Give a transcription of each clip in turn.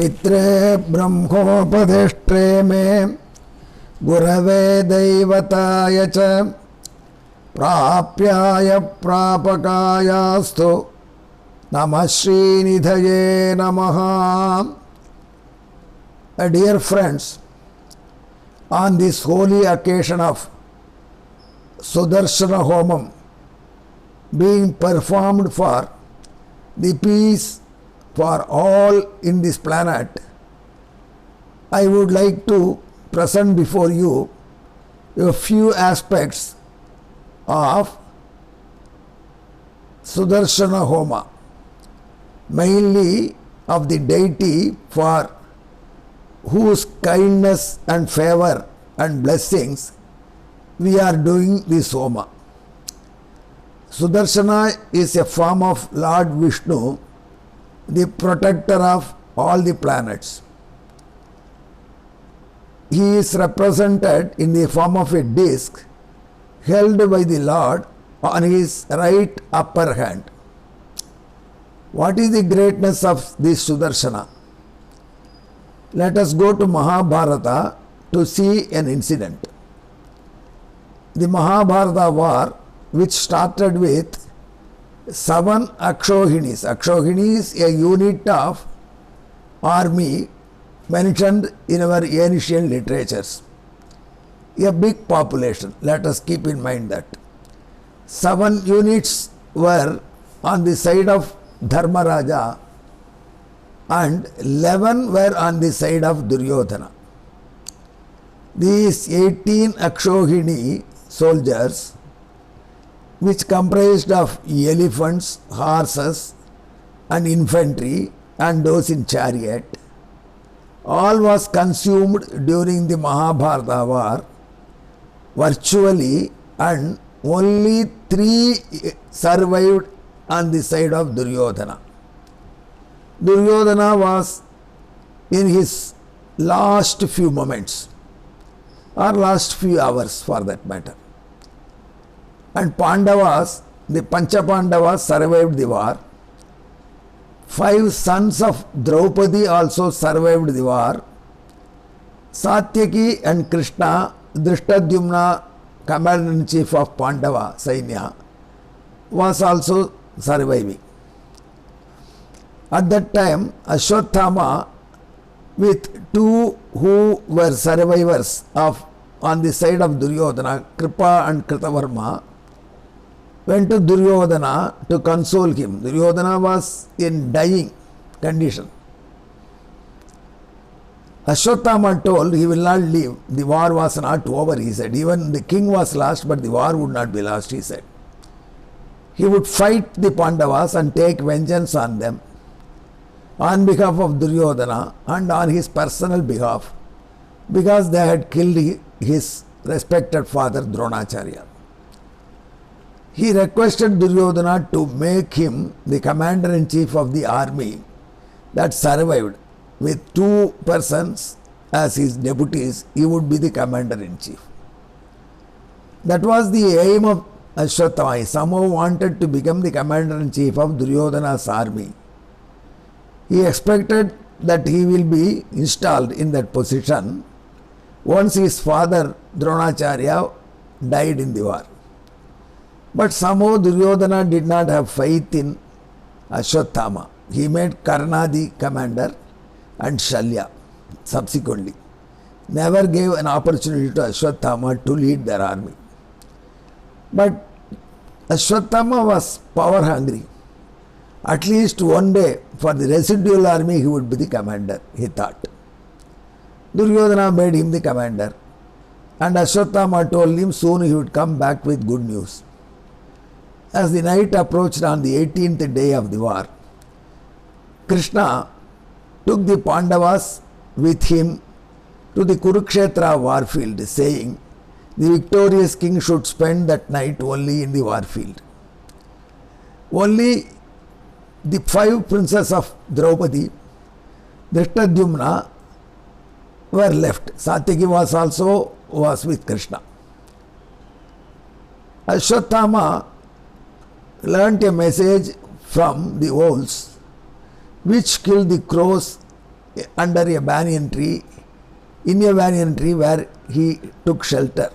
मित्रे ब्रह्मोपदेष्ट्रे मे गुरवे दैवताय च प्राप्याय प्रापकायास्तु नमः श्रीनिधये नमः. Dear friends, on this holy occasion of Sudarshana Homam being performed for the peace for all in this planet, I would like to present before you a few aspects of Sudarshana Homa, mainly of the deity for whose kindness and favor and blessings we are doing this Homa. Sudarshana is a form of Lord Vishnu, the protector of all the planets. He is represented in the form of a disc held by the Lord on his right upper hand. What is the greatness of this Sudarshana? Let us go to Mahabharata to see an incident. The Mahabharata war, which started with 7 Akshohinis. Akshohini is a unit of army mentioned in our ancient literatures. A big population, let us keep in mind that. 7 units were on the side of Dharmaraja and 11 were on the side of Duryodhana. These 18 Akshohini soldiers, which comprised of elephants, horses and infantry and those in chariot, all was consumed during the Mahabharata war virtually, and only 3 survived on the side of Duryodhana. Duryodhana was in his last few moments or last few hours for that matter. And Pandavas, the Pancha Pandavas survived the war. 5 sons of Draupadi also survived the war. Satyaki and Krishna, Drishtadyumna, commander-in-chief of Pandava Sainya, was also surviving. At that time, Ashwatthama, with 2 who were survivors of on the side of Duryodhana, Kripa and Kritavarma, went to Duryodhana to console him. Duryodhana was in dying condition. Ashwatthama told he will not leave. The war was not over, he said. Even the king was lost, but the war would not be lost, he said. He would fight the Pandavas and take vengeance on them on behalf of Duryodhana and on his personal behalf, because they had killed his respected father Dronacharya. He requested Duryodhana to make him the commander-in-chief of the army that survived. With 2 persons as his deputies, he would be the commander-in-chief. That was the aim of Ashwatthama. He somehow wanted to become the commander-in-chief of Duryodhana's army. He expected that he will be installed in that position once his father Dronacharya died in the war. But somehow Duryodhana did not have faith in Ashwatthama. He made Karna the commander and Shalya subsequently. Never gave an opportunity to Ashwatthama to lead their army. But Ashwatthama was power hungry. At least one day for the residual army he would be the commander, he thought. Duryodhana made him the commander, and Ashwatthama told him soon he would come back with good news. As the night approached on the 18th day of the war, Krishna took the Pandavas with him to the Kurukshetra war field, saying the victorious king should spend that night only in the war field. Only the 5 princes of Draupadi, Drishtadyumna, were left. Satyaki was with Krishna. Ashwatthama learnt a message from the owls which killed the crows under a banyan tree, in a banyan tree where he took shelter.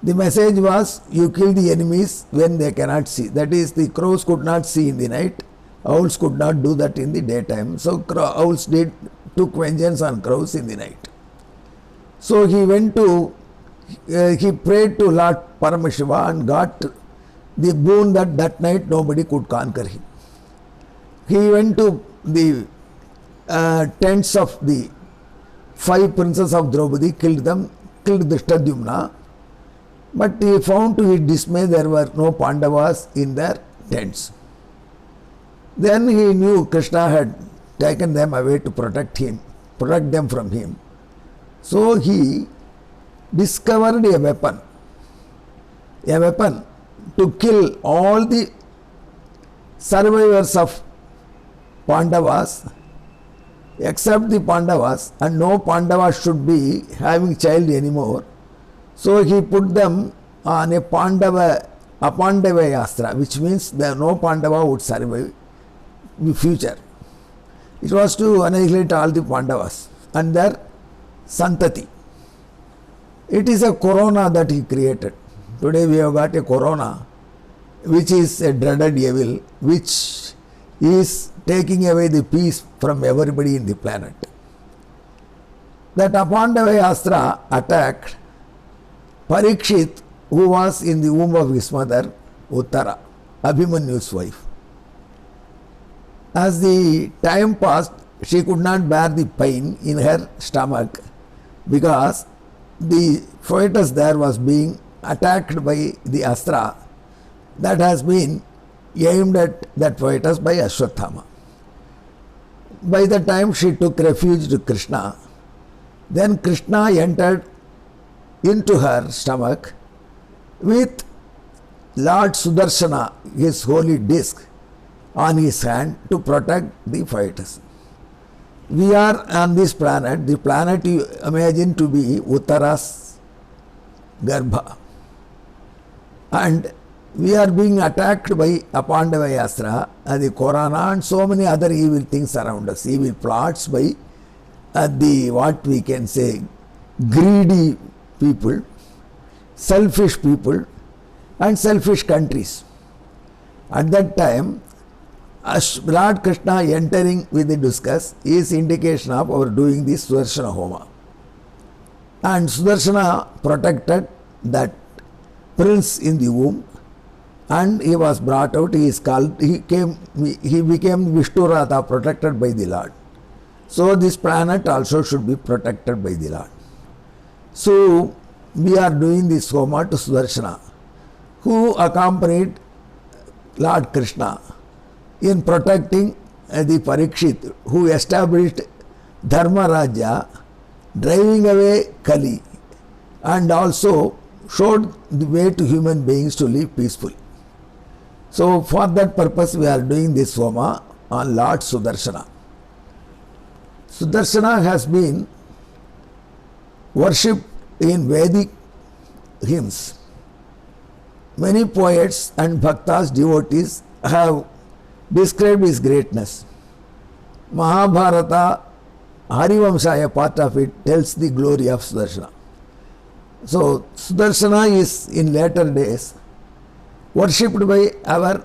The message was, you kill the enemies when they cannot see. That is, the crows could not see in the night, owls could not do that in the daytime. So owls took vengeance on crows in the night. So he went to, he prayed to Lord Paramashiva and got the boon that night nobody could conquer him. He went to the tents of the 5 princes of Draupadi, killed them, killed Drishtadyumna, but he found to his dismay there were no Pandavas in their tents. Then he knew Krishna had taken them away to protect them from him. So he discovered a weapon to kill all the survivors of Pandavas except the Pandavas, and no Pandavas should be having child anymore. So he put them on a Apandavayastra, which means that no Pandava would survive in the future. It was to annihilate all the Pandavas and their Santati. It is a corona that he created. Today we have got a corona, which is a dreaded evil, which is taking away the peace from everybody in the planet. That Apandavayastra attacked Parikshit, who was in the womb of his mother, Uttara, Abhimanyu's wife. As the time passed, she could not bear the pain in her stomach because the fetus there was being attacked by the astra that has been aimed at that fetus by Ashwatthama. By the time she took refuge to Krishna, then Krishna entered into her stomach with Lord Sudarshana, his holy disc, on his hand to protect the fetus. We are on this planet. The planet you imagine to be Uttara's Garbha. And we are being attacked by Apandavayastra, the Korana, and so many other evil things around us. Evil plots by what we can say, greedy people, selfish people, and selfish countries. At that time, Lord Krishna entering with the discus is indication of our doing this Sudarshana Homa. And Sudarshana protected that prince in the womb, and he was brought out. He became Vishnuratha, protected by the Lord. So this planet also should be protected by the Lord. So we are doing this Homa to Sudarshana, who accompanied Lord Krishna in protecting the Parikshit, who established Dharma Rajya, driving away Kali, and also showed the way to human beings to live peacefully. So for that purpose we are doing this Homa on Lord Sudarshana. Sudarshana has been worshipped in Vedic hymns. Many poets and bhaktas, devotees, have described his greatness. Mahabharata, Harivamsha, part of it, tells the glory of Sudarshana. So Sudarshana is in later days worshipped by our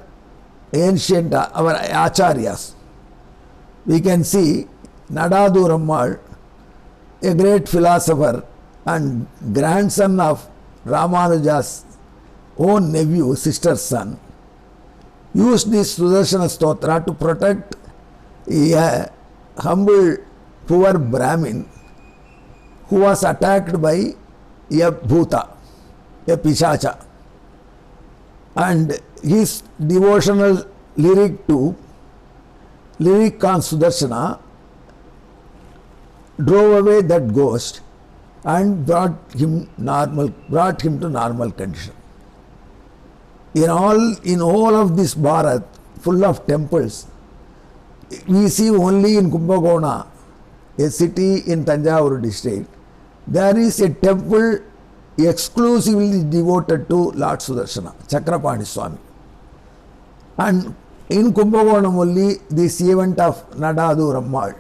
ancient, our acharyas. We can see Nadadu Rammal, a great philosopher and grandson of Ramanuja's own nephew, sister's son, used this Sudarshana Stotra to protect a humble, poor Brahmin who was attacked by a Bhuta, a Pishacha. And his devotional lyric on Sudarshana drove away that ghost and brought him to normal condition. In all of this Bharat, full of temples, we see only in Kumbhakona, a city in Tanjavur district, there is a temple exclusively devoted to Lord Sudarshana, Chakrapani Swami. And in Kumbhakonam only this event of Nadadu Rammal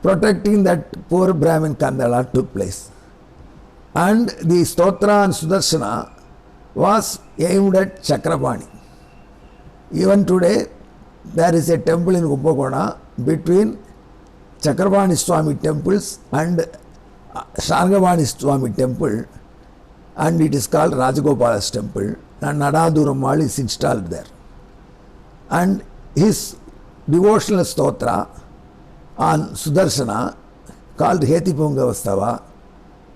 protecting that poor Brahmin Kandala took place. And the Stotra and Sudarshana was aimed at Chakrapani. Even today, there is a temple in Kumbhakona between Chakrapani Swami temples and Shargavani Swami temple, and it is called Rajagopala's temple, and Nadadurammal is installed there. And his devotional stotra on Sudarshana, called Hetipungavastava,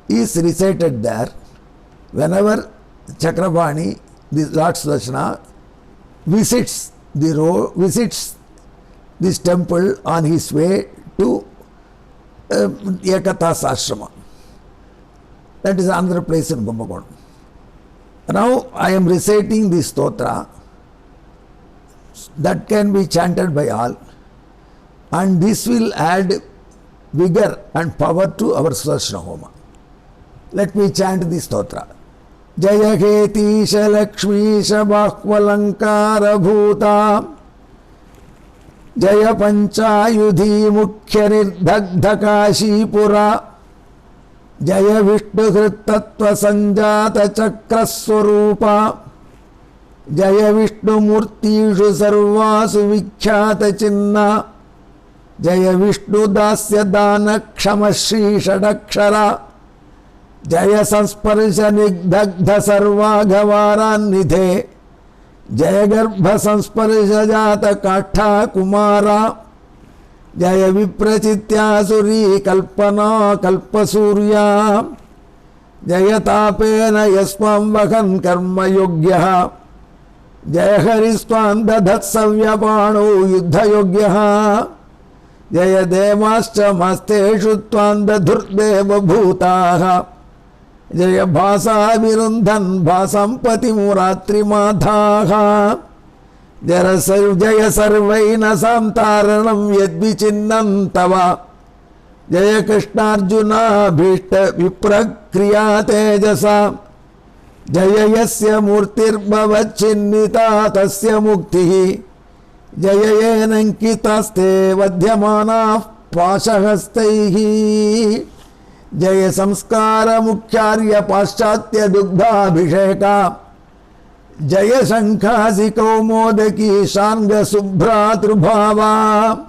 is recited there whenever Chakrapani, the Lord Sudarshana, visits this temple on his way to Ekatas Ashrama. That is another place in Kumbhakonam. Now I am reciting this stotra that can be chanted by all, and this will add vigor and power to our Sudarshana Homa. Let me chant this stotra. Jaya Ketisha Lakshmisha Bahvalankara Bhuta Jaya Panchayudhi Mukhya Nirdhagdha Kashipura Jaya Vishnu Hrittattva Sanjata Chakra Swarupa Jaya Vishnu Murtishu Sarvasu Vikhyata Chinna Jaya Vishnu Dasya Dana Kshama Shri Shadakshara Jaya Sansparsha Nigdagdha Sarvaghavarannidhe Jaya Garbha Sansparsha Jata Katha Kumara Jaya Viprachitya Suri Kalpana Kalpasurya Jaya Tapena Yasvam Vahan Karma Yogyaha Jaya Haristvan Dadhat Savyapano Yuddha Yogyaha Jaya Devascha Masteshu Tvanda Dhurdeva Bhutaha Jaya Bhasa Virundhan Bhasampati Muratri Madhaha Jaya Sarvaina Samtaranam Yadvichinnam Tava Jaya Krishna Arjuna Bhishta Viprakriya Tejasa Jaya Yasya Murtir Bhavachinnita Tasya Muktihi Jaya Yenankitaste Vadhyamana Pashahastaihi Jaya Samskara Mukhyarya Paschatya Dugdhabhisheka Jaya Shankhasi Kaumodaki Shanga Subhratrubhava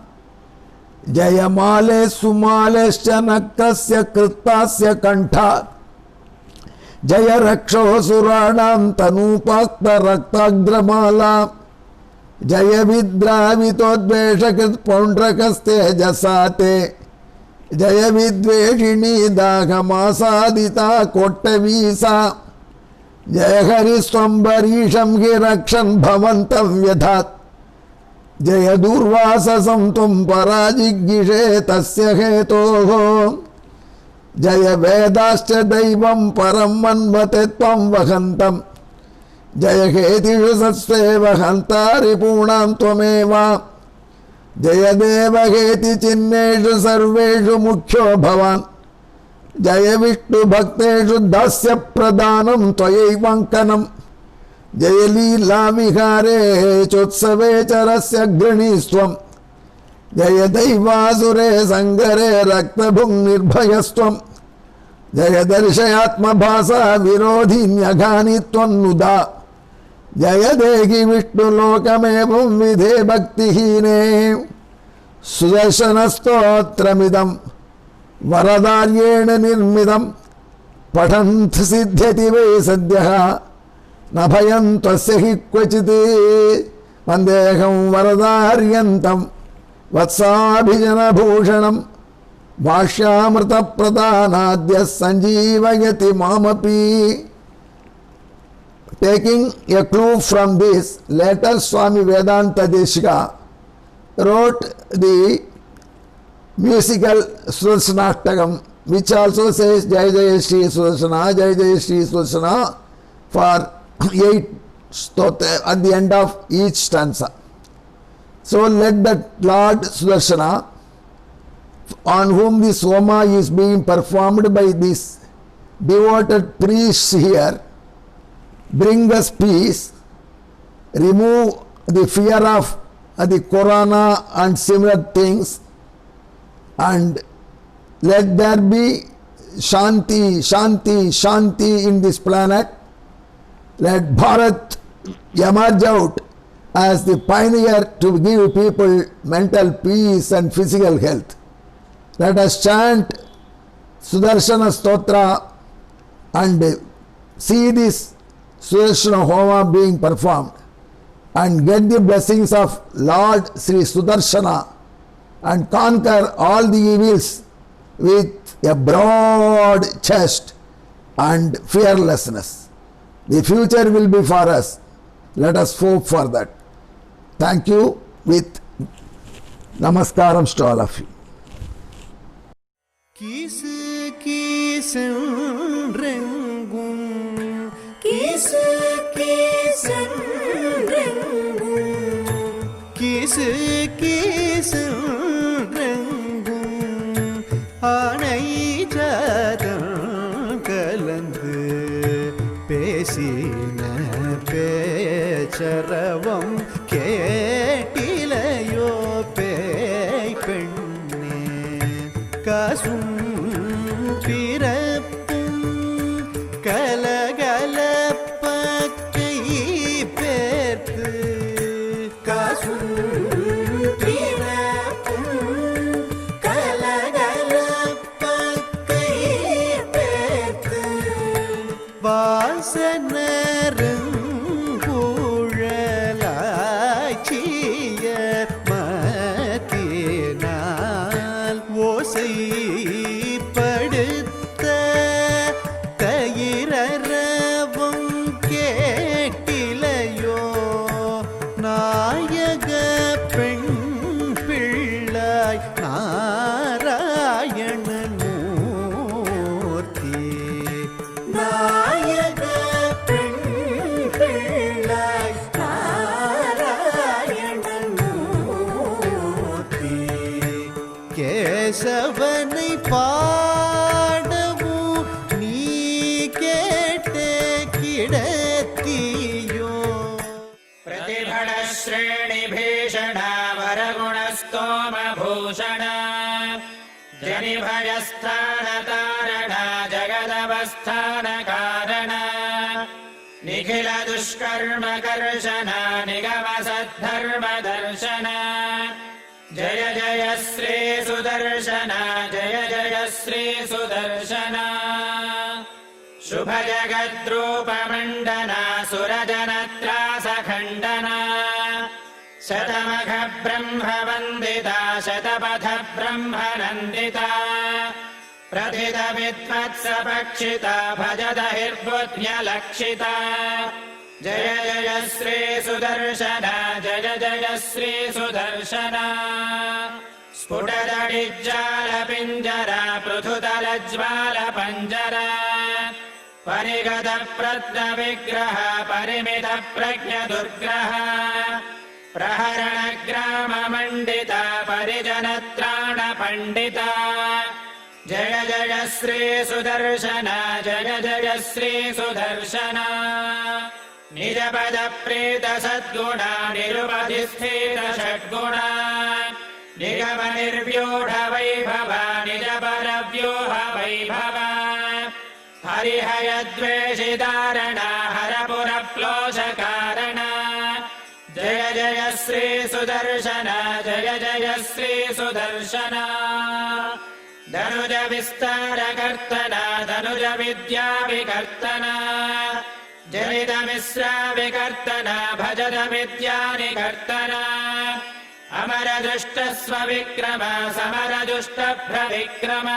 Jaya Male Sumalescha Nakrasya Kritasya Kantha Jaya Raksho Suranam Tanupakta Raktagramala Jaya Vidravitodveshakrit Paundrakaste Jasate Jaya Vidveshini Daghamasadita Kottavisa Jaya Hariswambarisham Hirakshan Bhavantam Vyadhat Jaya Durvasa Samtum Parajigishe Tasya Hetoho Jaya Vedascha Daivam Param Manvatetvam Vahantam Jaya Hetishu Satseva Hantari Punam Tvameva Jaya Deva Heti Chinneshu Sarveshu Mukhyo Bhavan Jaya Vishnu Bhakteshu Dasya Pradhanam Tvayaivankanam Jaya Leela Vihare Chotsave Charasya Granistvam Jaya Daivasure Sangare Raktabhung Nirbhayastvam Jaya Darshayatma Bhasa Virodhinyaghanitvam Nuda Jaya Degi Vishnu Lokamevam Vidhe Bhaktihine Sudarshanastottramidam Varadaryena Nirmidam Pathant Siddhyati Vai Sadhyaha Nabhayam Tasya Hi Kvachiti Vandeham Varadaryantam Vatsabhijana Bhushanam Bhashyamrta Pradhanadya Sanjivayati Mamapi. Taking a clue from this, later Swami Vedanta Deshika wrote the musical Sudarshanatakam, which also says Jai Jai Shri Sudarshana, Jai Jai Shri Sudarshana for 8 stotra at the end of each stanza. So let that Lord Sudarshana, on whom this Homa is being performed by these devoted priests here, bring us peace, remove the fear of the corona and similar things, and let there be Shanti, Shanti, Shanti in this planet. Let Bharat emerge out as the pioneer to give people mental peace and physical health. Let us chant Sudarshana Stotra and see this Sudarshana Homa being performed and get the blessings of Lord Sri Sudarshana and conquer all the evils with a broad chest and fearlessness. The future will be for us. Let us hope for that. Thank you with Namaskaram to all of you. Kiss rengum, kiss rengum, kiss rengum, aanai jadam kalandu pesina pecharavam ketilayo pei penne kasum கேசவனை பாடவும் நீ கேட்டே கிடத்தியோ பிரதிபட ஸ்ரேணி பீஷண வரகுணஸ்தோம பூஷண ஜனிபயஸ்தான தாரண ஜகதவஸ்தான காரண நிகில துஷ்கர்ம கர்ஷன நிகம சத்தர்ம தர்ஷன जय जय श्री सुदर्शन जय जय श्री सुदर्शन शुभ जगद्रूप मंडन सुरजनत्रास खंडन शतमख ब्रह्म वंदिता शतपथ ब्रह्म नंदिता प्रथित विद्वत्स पक्षिता भजत हिर्बुद्ध्यलक्षिता जय जय श्री सुदर्शन जय जय श्री सुदर्शन स्फुटदडिज्जाल पिञ्जर पृथुतल ज्वाल पंजर परिगत प्रत्न विग्रह परिमित प्रज्ञ दुर्ग्रह प्रहरण ग्राम मंडिता परिजन त्राण पंडिता जय जय श्री सुदर्शन जय जय श्री सुदर्शन निज पद प्रीत सद्गुण निरुपधिस्थित षड्गुण निगम निर्व्यूढ वैभव निज पर व्यूह वैभव हरिहय द्वेषिदारण हरपुर प्लोष कारण जय जय श्री सुदर्शन जय जय श्री सुदर्शन धनुज विस्तार कर्तन धनुज विद्या विकर्तन जनित मिश्रा विकर्तन भजत विद्या निकर्तन अमर दुष्ट स्व विक्रम समर दुष्ट भ्रविक्रम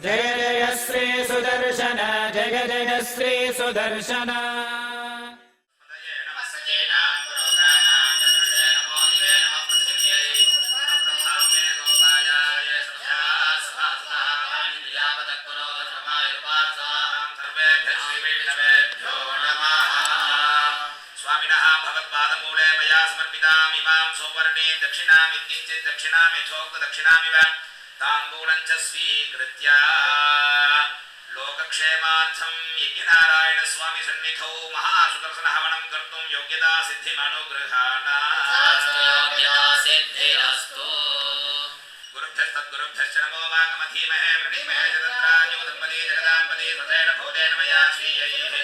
जय जय श्री सुदर्शन जय जय श्री सुदर्शन दक्षिणाम किंचित दक्षिणाम यथोक्त दक्षिणामिव तांबूलं च स्वीकृत्य लोकक्षेमार्थं यज्ञनारायण स्वामी सन्निधौ महासुदर्शन हवनं कर्तुं योग्यता सिद्धिमनुगृहाणा योग्यता सिद्धिरस्तु गुरुभ्यः तद्गुरुभ्यश्च नमो वाकमधीमहे वृणीमहे जगत्राज्योदम्पदी जगदाम्पदी स्वतेन भूतेन मया श्रीयैः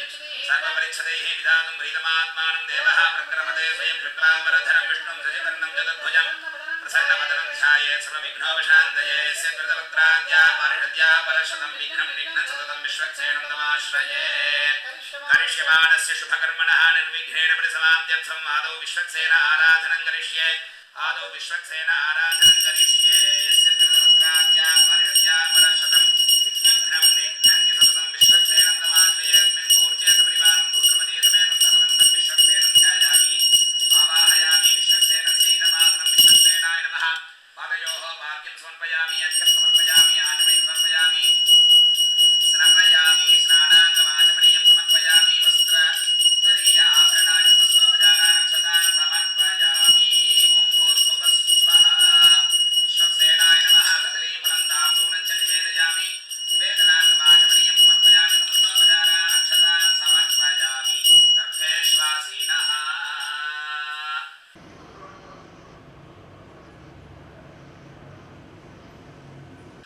सर्वपरिच्छदैः विधातुं प्रीतमात्मानं देवः प्रक्रमते स्वयं शुक्लाम्बरधरं विष्णुं शशिवर्णं चतुर्भुजं प्रसन्नवदनं ध्यायेत् सर्वविघ्नोपशान्तये यस्य कृतवक्त्राद्या पारिषद्या परशतं विघ्नं निघ्नं सततं विश्वक्सेनं तमाश्रये करिष्यमाणस्य शुभकर्मणः निर्विघ्नेन परिसमाप्त्यर्थम् आदौ विश्वक्सेन आराधनं करिष्ये आदौ विश्वक्सेन आराधनं करिष्ये यस्य कृतवक्त्राद्या पारिषद्या परशतं विघ्नं निघ्नन्ति सततं विश्वक्सेनं तमाश्रये अस्मिन् सपरिवारं सूत्रपति समेतं भगवन्तं विश्वक्सेनं ध्यायामि आवाहयामि विश्वक्सेनस्य इदमासनं विश्वक्सेनाय नमः पादयोः पाद्यं समर्पयामि अर्घ्यं समर्पयामि आचमनीं समर्पयामि स्नापयामि स्नानाङ्गमाचमनीयं समर्पयामि वस्त्र उत्तरीय आभरणानि समस्तोपचारान् समर्पयामि ॐ भूर्भुवः स्वः विश्वक्सेनाय नमः कदलीफलं ताम्बूलं च निवेदयामि निवेदनाङ्गमाचमनीयं समर्पयामि समस्तोपचारान् अक्षतान् समर्पयामि दर्भेश्वासीनः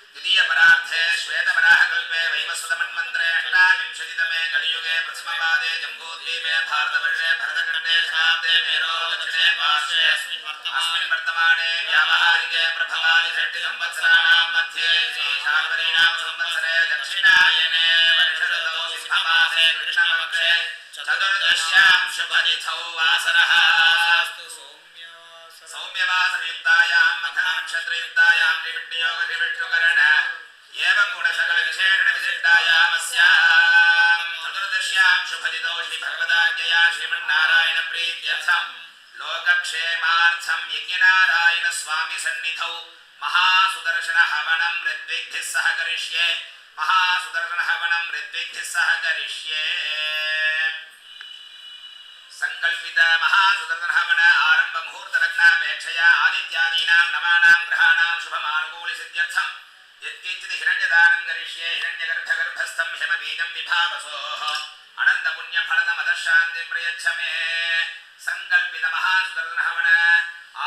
द्वितीयपरार्थे श्वेतवराहकल्पे वैवस्वतमन्वन्तरे अष्टाविंशतितमे कलियुगे प्रथमपादे जम्बूद्वीपे भारतवर्षे भरतखण्डे शताब्दे मेरो दक्षिणे पार्श्वे अस्मिन् वर्तमाने व्यावहारिके प्रभवादिषष्टिसंवत्सराणां मध्ये श्रीशार्वरीणां संवत्सरे दक्षिणायने वर्षऋतौ सिंहमासे कृष्णपक्षे चतुर्दश्यां शुभतिथौ वासरः सौम्यवासरयुक्तायां मघनक्षत्रयुक्तायां त्रिविष्णुयोग एवं गुणसकलविशेषणविशिष्टायामस्यां चतुर्दश्यां शुभतिथौ श्रीभगवदाज्ञया श्रीमन्नारायणप्रीत्यर्थं लोकक्षेमार्थं यज्ञनारायणस्वामिसन्निधौ महासुदर्शनहवनं ऋत्विग्भिः सह करिष्ये महासुदर्शनहवनं ऋत्विग्भिः सह करिष्ये संकल्पित महासुदर्शनहवन आरंभ मुहूर्त लग्नापेक्षया आदित्यादीनां नवानां ग्रहाणां शुभमानुकूलसिद्ध्यर्थं यत्किञ्चित् हिरण्यदानं करिष्ये हिरण्यगर्भगर्भस्थं हिमबीजं विभावसोः अनन्तपुण्यफलदमदशान्तिं प्रयच्छ मे संकल्पित महासुदर्शनहवन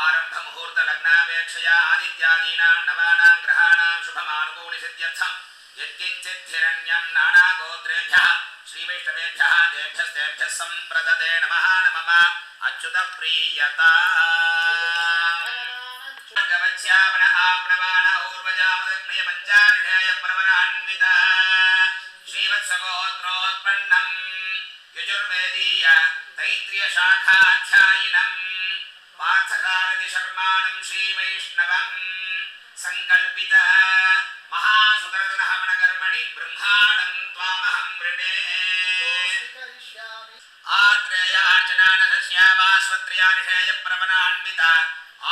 आरंभ मुहूर्त लग्नापेक्षया आदित्यादीनां नवानां ग्रहाणां शुभमानुकूलसिद्ध्यर्थं यत्किञ्चित् हिरण्यं नानागोत्रेभ्यः श्रीवैष्णवेभ्यः तेभ्यस्तेभ्यः सम्प्रदते नमः नमः अच्युतप्रीयता गवच्यावण आप्नवान ऊर्वजामदग्नयमञ्चारिषेय प्रवरान्विता श्रीवत्सगोत्रोत्पन्नं यजुर्वेदीय तैत्रियशाखाध्यायिनं पार्थसारथिशर्माणं श्रीवैष्णवं संकल्पित महासुदर्शनहवनकर्मणि ब्रह्माणं त्वामहं वृणे आत्रेयार्चनानसस्यावास्वत्र्यारिषेयप्रवरान्विता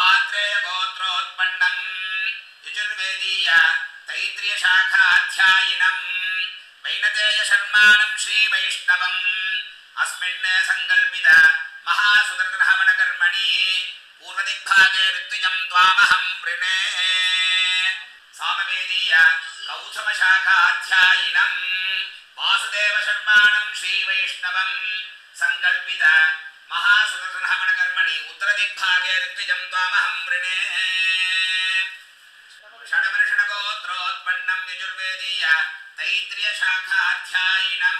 आत्रेयगोत्रोत्पन्नं यजुर्वेदीय तैत्रियशाखाध्यायिनं वैनतेयशर्माणं श्रीवैष्णवम् अस्मिन् संकल्पित महासुदर्शनहवनकर्मणि पूर्वदिग्भागे ऋत्विजं त्वामहं वृणे सामवेदीय कौसमशाखाध्यायिनं वासुदेवशर्माणं श्रीवैष्णवं संकल्पित महासुदर्शनहवनकर्मणि उत्तरदिग्भागे ऋत्विजं त्वामहं वृणे षड्वर्षणगोत्रोत्पन्नं यजुर्वेदीय तैत्रियशाखाध्यायिनं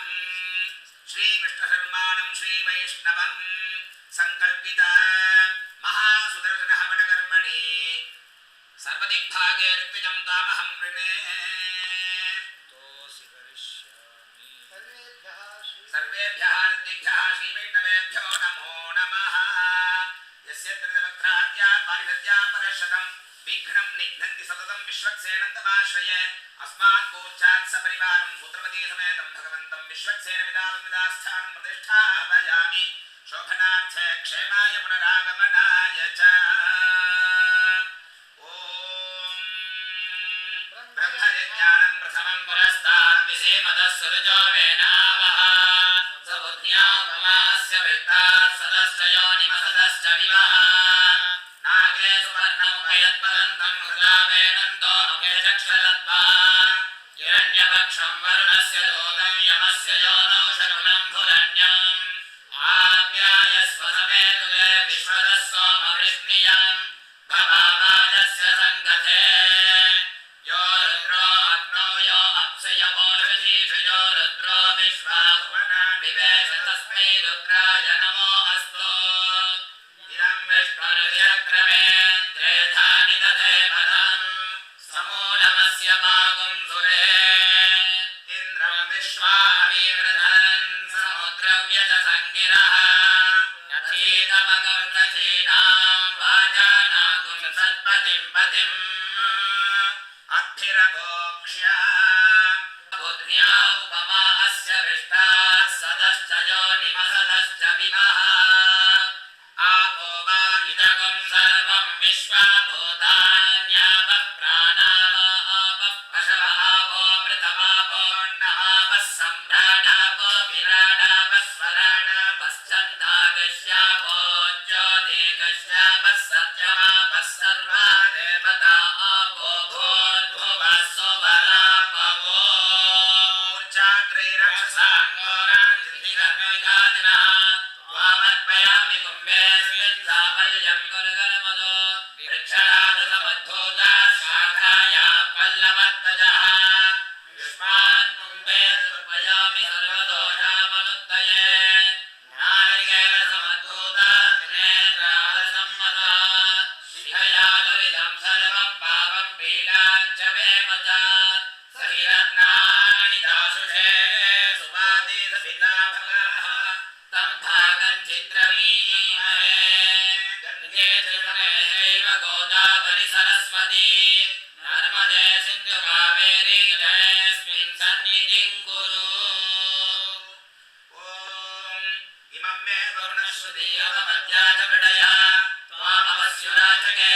श्रीकृष्णशर्माणं श्रीवैष्णवं संकल्पित महासुदर्शनहवनकर्मणि सर्वदिग्भागे ऋत्विजं त्वामहं वृणे सर्वेभ्यः ऋत्विभ्यः श्रीवैष्णवेभ्यो नमो नमः यस्य त्रिदवक्त्राद्या पारिषद्या परशतं विघ्नं निघ्नन्ति सततं विश्वक्सेनं तमाश्रये अस्मात् गोचात् सपरिवारं सूत्रपति समेतं भगवन्तं विश्वक्सेन विदास्थानं प्रतिष्ठापयामि शोभनार्थे क्षेमाय पुनरागमनाय च ब्रह्मज्ञानं प्रथमं पुरस्तात् विषेमदस्सुरजो वेनावः सबुद्ध्यापमास्य वित्तात् सदश्च योनिमसदश्च विवः नागे सुवर्णमुपयत्पदन्तं हृदा वेणन्तो अभ्यचक्षरत्वा हिरण्यपक्षं वरुणस्य दूतं यमस्य योनौ शकुनं भुरण्यम् आप्यायस्व समेतुले विश्वदः सोमवृष्णियम् भवामाजस्य सङ्गते यमोषधीषयो रुद्रो विश्वाभुवना विवेश तस्मै रुद्राय नमो अस्तु इदं विष्णुर्यक्रमे त्रेधानि दधे पदम् समूलमस्य भागं सुरे इन्द्रं विश्वाविवृधन् समुद्रव्यजसङ्गिरः यथीतमगं रथीनां वाजानागुं सत्पतिं पतिम् अद्भिरगोक्ष्य बुद्ध्या उपमा अस्य विष्टाः सदश्च योनिमसदश्च विमः आपो वा इदगं सर्वं विश्वभूतान्यावः प्राणावा आपः पशव आपो मृतमापोऽन्नमापः सम्राडापो विराडापः स्वराडापश्चन्दागस्यापो ज्योतिगस्यापः सत्यमापः सर्वा देवता आपो भूर्भुवः सुवरापवो ऊर्जाग्रैरक्षसाङ्गोरान् धृतिकर्मविघातिनः त्वामर्पयामि कुम्भेऽस्मिन् साफल्यं गुरुगणमदो वृक्षराजसमद्भूता शाखाया पल्लवर्तजः युष्मान् कुम्भे समर्पयामि सर्वदोषामनुत्तये नारिकेलसमद्भूता त्रिनेत्रारसम्मता शिखया दुरितं सर्वं पापं पीडां च वेमता सहिरत्नानि दाशुषे सुवादिसपिता भगः तं भागं चित्रमीमहे गङ्गे त्रिपुरेणैव गोदावरि सरस्वती नर्मदे सिन्धु कावेरी जयेऽस्मिन् सन्निधिं कुरु ॐ इमं मे वरुणश्रुतिहवमध्याचमृडया त्वामवस्युराचके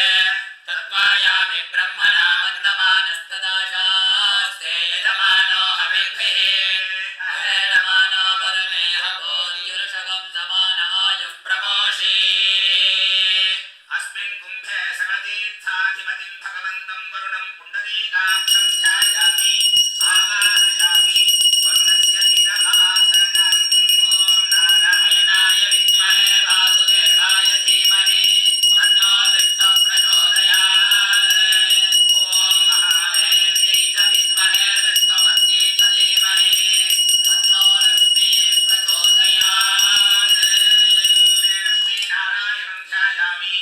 तत्त्वायामि ब्रह्मणा वन्दमानस्तदाशास्ते यजमानो हविर्भिः अहेरमानो वरुणेह बोधियुरुषगं समान आयुः प्रमोषि अस्मिन् कुम्भे सकलतीर्थाधिपतिं भगवन्तं वरुणं पुण्डरीकाक्षं ध्यायामि आवाहयामि वरुणस्य इदमासनम् ॐ नारायणाय विद्महे वासुदेवाय धीमहि तन्नो विष्णुः प्रचोदयात् ॐ महादेव्यै च विद्महे विष्णुपत्न्यै च धीमहि तन्नो लक्ष्मीः प्रचोदयात् श्रीलक्ष्मीनारायणं ध्यायामि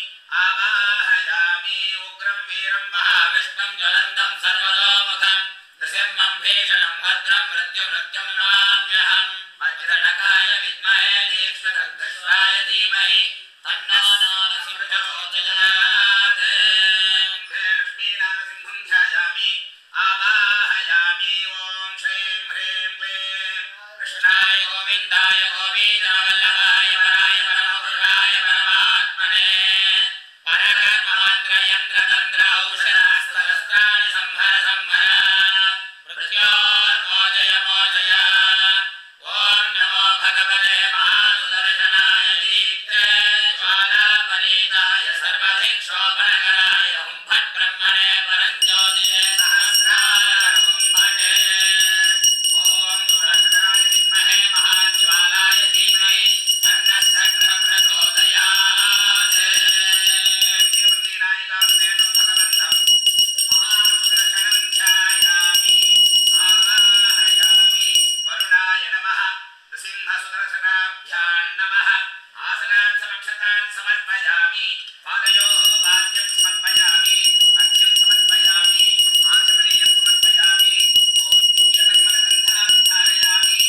आवाहयामि उग्रं वीरं महाविष्णुं ज्वलन्तं सर्वतोमुखं नृसिंहं भीषणं भद्रं मृत्युमृत्युं नमाम्यहं वज्रनखाय विद्महे तीक्ष्णदन्तश्वाय धीमहि तन्नो नारसिंहः प्रचोदयात् लक्ष्मीनारसिंहं ध्यायामि आवाहयामि ॐ श्रीं ह्रीं क्लीं कृष्णाय गोविन्दाय गोपीजनवल्लभाय पराय परमपुरुषाय परमात्मने परकर्ममन्त्रयन्त्रतन्त्र औषधास्त्रशस्त्राणि संहर संहर मृत्योर्मोचय मोचय ॐ नमो भगवते महासुदर्शनाय दीप्ते ज्वालापरीताय सर्वधिक्षोभनकराय हुं फट् ब्रह्मणे परञ्ज्योतिषे सहस्रार हुं फटे ॐ सुदर्शनाय विद्महे महाज्वालाय धीमहि तन्नः शक्रः प्रचोदयात् देवलीनायिकासमेतं भगवन्तं महासुदर्शनं ध्यायामि आवाहयामि वरुणाय नमः नृसिंहसुदर्शनाभ्यां नमः आसनार्थमक्षतान् समर्पयामि पादयोः पाद्यं समर्पयामि अर्घ्यं समर्पयामि आचमनीयं समर्पयामि ॐ दिव्यपरिमलगन्धां धारयामि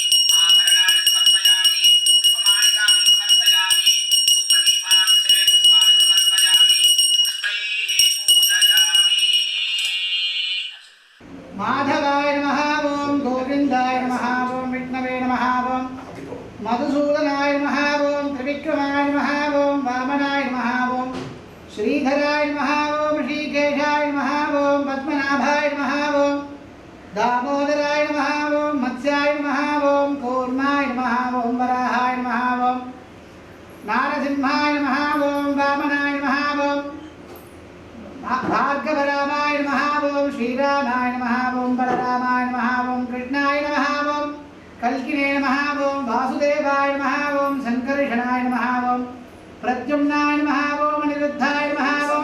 आभरणानि समर्पयामि पुष्पमालिकां समर्पयामि धूपदीपार्थे पुष्पाणि समर्पयामि पुष्पैः पूजयामि माधवाय नमः ओं गोविंदाय नमः ओं विष्णवे नमः ओं मधुसूदनाय नमः ओं त्रिविक्रमाय नमः ओं वामनाय नमः ओं श्रीधराय नमः ओं श्रीकेशाय नमः ओं पद्मनाभाय नमः ओं दामोदराय नमः ओं मत्स्याय नमः ओं कूर्माय नमः ओं वराहाय नमः ओं नारसिंहाय नमः ओं वामनाय नमः ओं भार्गवरामाय नमः ओं श्रीरामाय नमः ओं बलरामाय नमः ओं कृष्णाय नमः ओं कल्किने नमः ओं वासुदेवाय नमः ओं संकर्षणाय नमः ओं प्रद्युम्नाय नमः ओं अनिरुद्धाय नमः ओं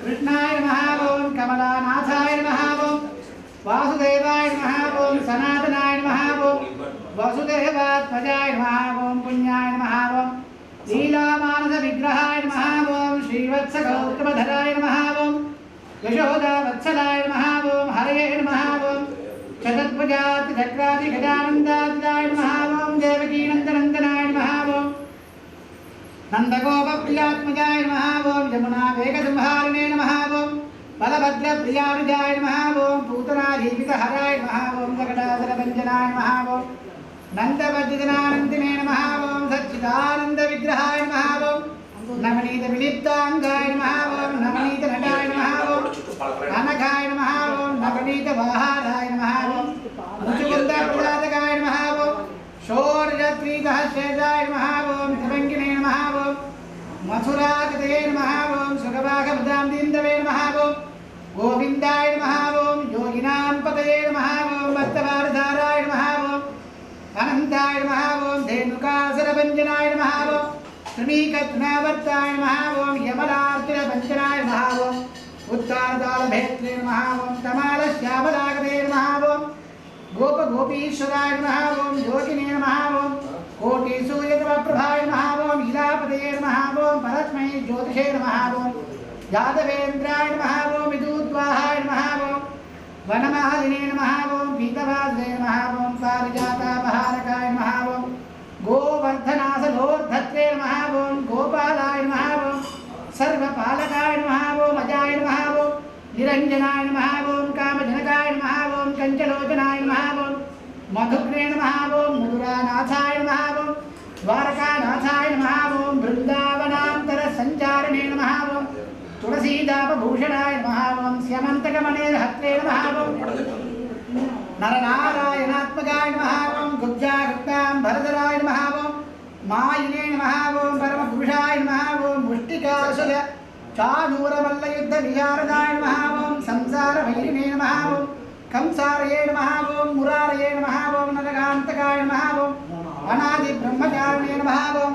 कृष्णाय नमः ओं कमलानाथाय नमः ओं वासुदेवाय गोविंदाय नमः ओम सनातनाय नमः ओम वसुदेवात्मजाय नमः ओम पुण्याय नमः ओम लीलामानस विग्रहाय नमः ओम श्रीवत्स गौतमधराय नमः ओम यशोदा वत्सलाय नमः ओम हरये नमः ओम चतुर्भुजात् चक्रादि गजानन्दाय नमः ओम देवकी नन्दनन्दनाय नमः ओम नन्दगोपप्रियात्मजाय नमः ओम यमुना वेगसंहारिणे नमः ओम बलभद्रप्रियानुजाय नमः ओम पूतनादीपितहराय नमः ओम जगदासुरभञ्जनाय नमः ओम नन्दवज्रजनानन्दिने नमः ओम सच्चिदानन्दविग्रहाय नमः ओम नवनीतविलिप्ताङ्गाय नमः ओम नवनीतनटाय नमः ओम अनघाय नमः ओम नवनीतवाहाराय नमः ओम मुचुकुन्दप्रसादकाय नमः ओम षोडशत्रिसहस्रेजाय नमः ओम त्रिभङ्गिने नमः ओम मथुरागते नमः ओम सुगभागमुदाम्दीन्दवे नमः ओम गोविन्दाय नमः ओम योगिनां पतये नमः ओम भक्तवारधाराय नमः ओम अनन्ताय नमः ओम धेनुकासुरभञ्जनाय नमः ओम त्रिणीकत्नावर्ताय नमः ओम यमलार्तिरभञ्जनाय नमः ओम उत्तानदालभेत्रे नमः ओम तमालश्यामलागते नमः ओम गोपगोपीश्वराय नमः ओम योगिने नमः ओम कोटिसूर्यप्रभाय नमः ओम इलापतये नमः ओम परस्मै ज्योतिषे नमः ओम यादवेन्द्राय नमः ओम विदूद्वाहाय नमः ओम वनमालिने नमः ओम पीतवासने नमः ओम पारिजातापहारकाय नमः ओम गोवर्धनासलोर्धत्रे नमः ओम गोपालाय नमः ओम सर्वपालकाय नमः ओम अजाय नमः ओम निरञ्जनाय नमः ओम कामजनकाय नमः ओम कञ्चलोचनाय नमः ओम मधुग्ने नमः ओम मधुरानाथाय नमः ओम द्वारकानाथाय नमः ओम वृन्दावनान्तरसञ्चारिणे नमः ओम तुलसीदापभूषणाय नमः ओम स्यमन्तकमणेर्हत्रे नमः ओम नरनारायणात्मकाय नमः ओम गुब्जागुप्ताम्बरधराय नमः ओम मायिने नमः ओम परमपुरुषाय नमः ओम मुष्टिकासुर चाणूरमल्लयुद्धविशारदाय नमः ओम संसारभैरिणे नमः ओम कंसारये नमः ओम मुरारये नमः ओम नरकान्तकाय नमः ओम अनादिब्रह्मचारिणे नमः ओम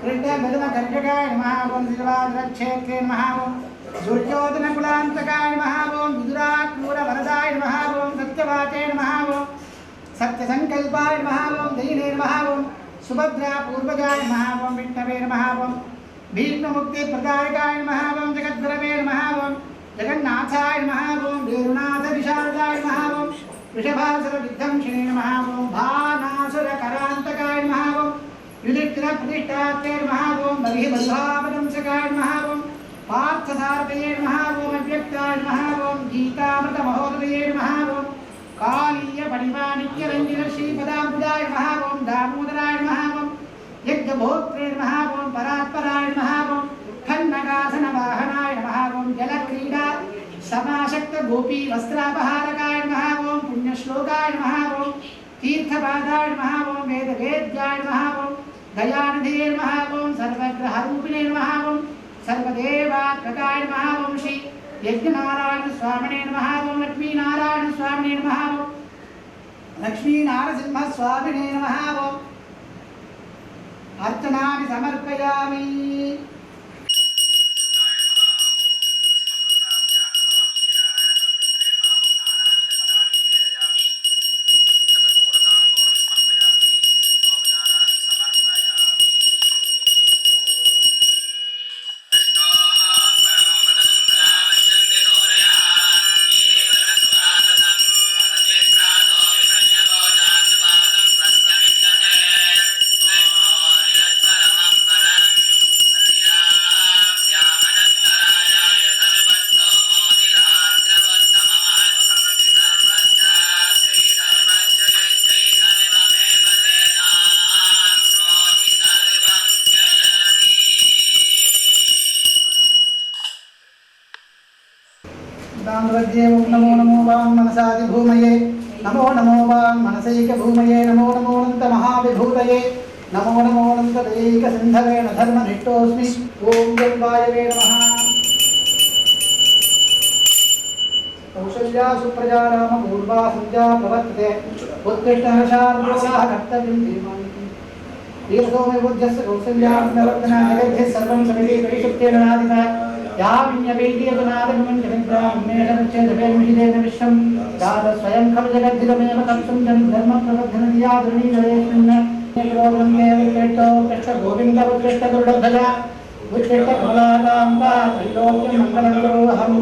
कृष्णगजनकर्षकाय नमः ओम श्रीवाद्रक्षेत्रे नमः ओम दुर्योधनकुलान्तकाय नमः ओम विदुराक्रूरवरदाय नमः ओम सत्यवाचे नमः ओम सत्यसङ्कल्पाय नमः ओम दयिने नमः ओम सुभद्रापूर्वजाय नमः ओम विष्णवे नमः ओम भीष्ममुक्तिप्रदायकाय नमः ओम जगद्गुरवे नमः ओम जगन्नाथाय नमः ओम वेणुनाथविशारदाय नमः ओम वृषभासुरविध्वंसिने नमः ओम भानासुरकरान्तकाय नमः ओम युधिष्ठिरप्रतिष्ठात्रे नमः ओम बलिबल्हावदंसकाय नमः ओम पार्थसारथये नमः ओम अव्यक्ताय नमः ओम गीतामृतमहोदये नमः ओम कालीयपरिमाणिक्यरञ्जितश्रीपदाम्बुजाय नमः ओम दामोदराय नमः ओम यज्ञभोक्त्रे नमः ओम परात्पराय नमः ओम खन्नगासनवाहनाय नमः ओम जलक्रीडा समाशक्तगोपी वस्त्रापहारकाय नमः ओम पुण्यश्लोकाय नमः ओम तीर्थपादाय नमः ओम वेदवेद्याय नमः ओम दयानिधे नमः ओम सर्वग्रहरूपिणे नमः ओम सर्वदेवात्मकाय नमः ओम श्री यज्ञनारायण स्वामिने नमः ओम लक्ष्मीनारायण स्वामिने नमः ओम लक्ष्मीनारसिंह स्वामिने नमः ओम अर्चनामि समर्पयामि। नमो नमो वांग मनसादि भूमये नमो नमो वांग मनसैक भूमये नमो नमो अनंत महाविभूतये नमो नमो अनंत दैक सिंधवे धर्मनिष्ठोऽस्मि ओम जम्बायवे नमः। कौशल्या सुप्रजा राम पूर्वा संध्या प्रवर्तते उत्कृष्टहर्षार्दोषाः कर्तव्यं धीमानिति दीर्घो मे बुद्धस्य कौशल्यां नवर्तना जगद्धि सर्वं समिति परिशुद्धेन नादिता या विन्यवेदीयगुणादगमं जगद्रामं मेषमुच्चेदवेर्मिषिदेन विश्वं दात स्वयं खलु जगद्धिरमेव तत्सं जन्मप्रबद्धनदियादुर्णीगणेस्मिन् क्रोधं देव कृष्णो कृष्णगोविन्दवकृष्णगरुडध्वजा उत्कृष्टकमलाकाम्बा त्रैलोक्यमङ्गलं गुरोऽहम्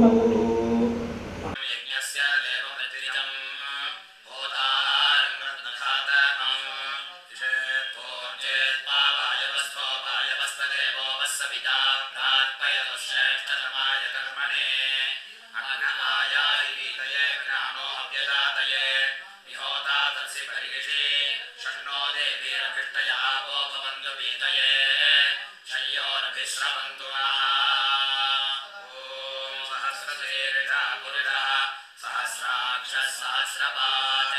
यज्ञस्य देवमतिरितं भूतारङ्गदधातमं दिशेत्पोर्चेत्पावायवस्थो वायवस्तदेवो वस्सविता प्रार्पयतु श्रेष्ठतमाय कर्मणे अग्नमायाय वीतये ज्ञानो हव्यदातये विहोता तत्सि परिगिषि शक्नो देवीरभिष्टया वो भवन्तु वीतये शय्योरभिश्रवन्तु नः सहस्रशीर्षा पुरुषः सहस्राक्षः सहस्रपात्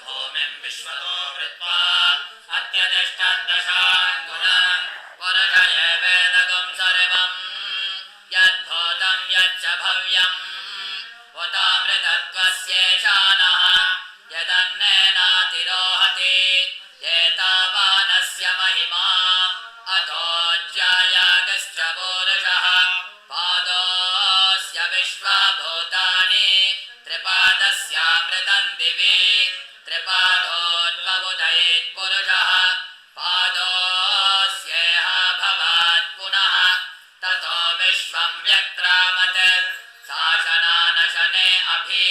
भूमिं विश्वतो वृत्वा अत्यतिष्ठद्दशाङ्गुलं पुरुष एवेदगं सर्वं यद्भूतं यच्च भव्यम् उतामृतत्वस्येषानः यदन्नेनातिरोहति एतावानस्य महिमा अथोज्यायागश्च पुरुषः पादोऽस्य विश्वभूतानि त्रिपादस्यामृतं दिवि त्रिपादोद्भवुदयेत् पुरुषः पादोऽस्येह भवात् पुनः ततो विश्वं व्यक्रामत् शासनानशने अभि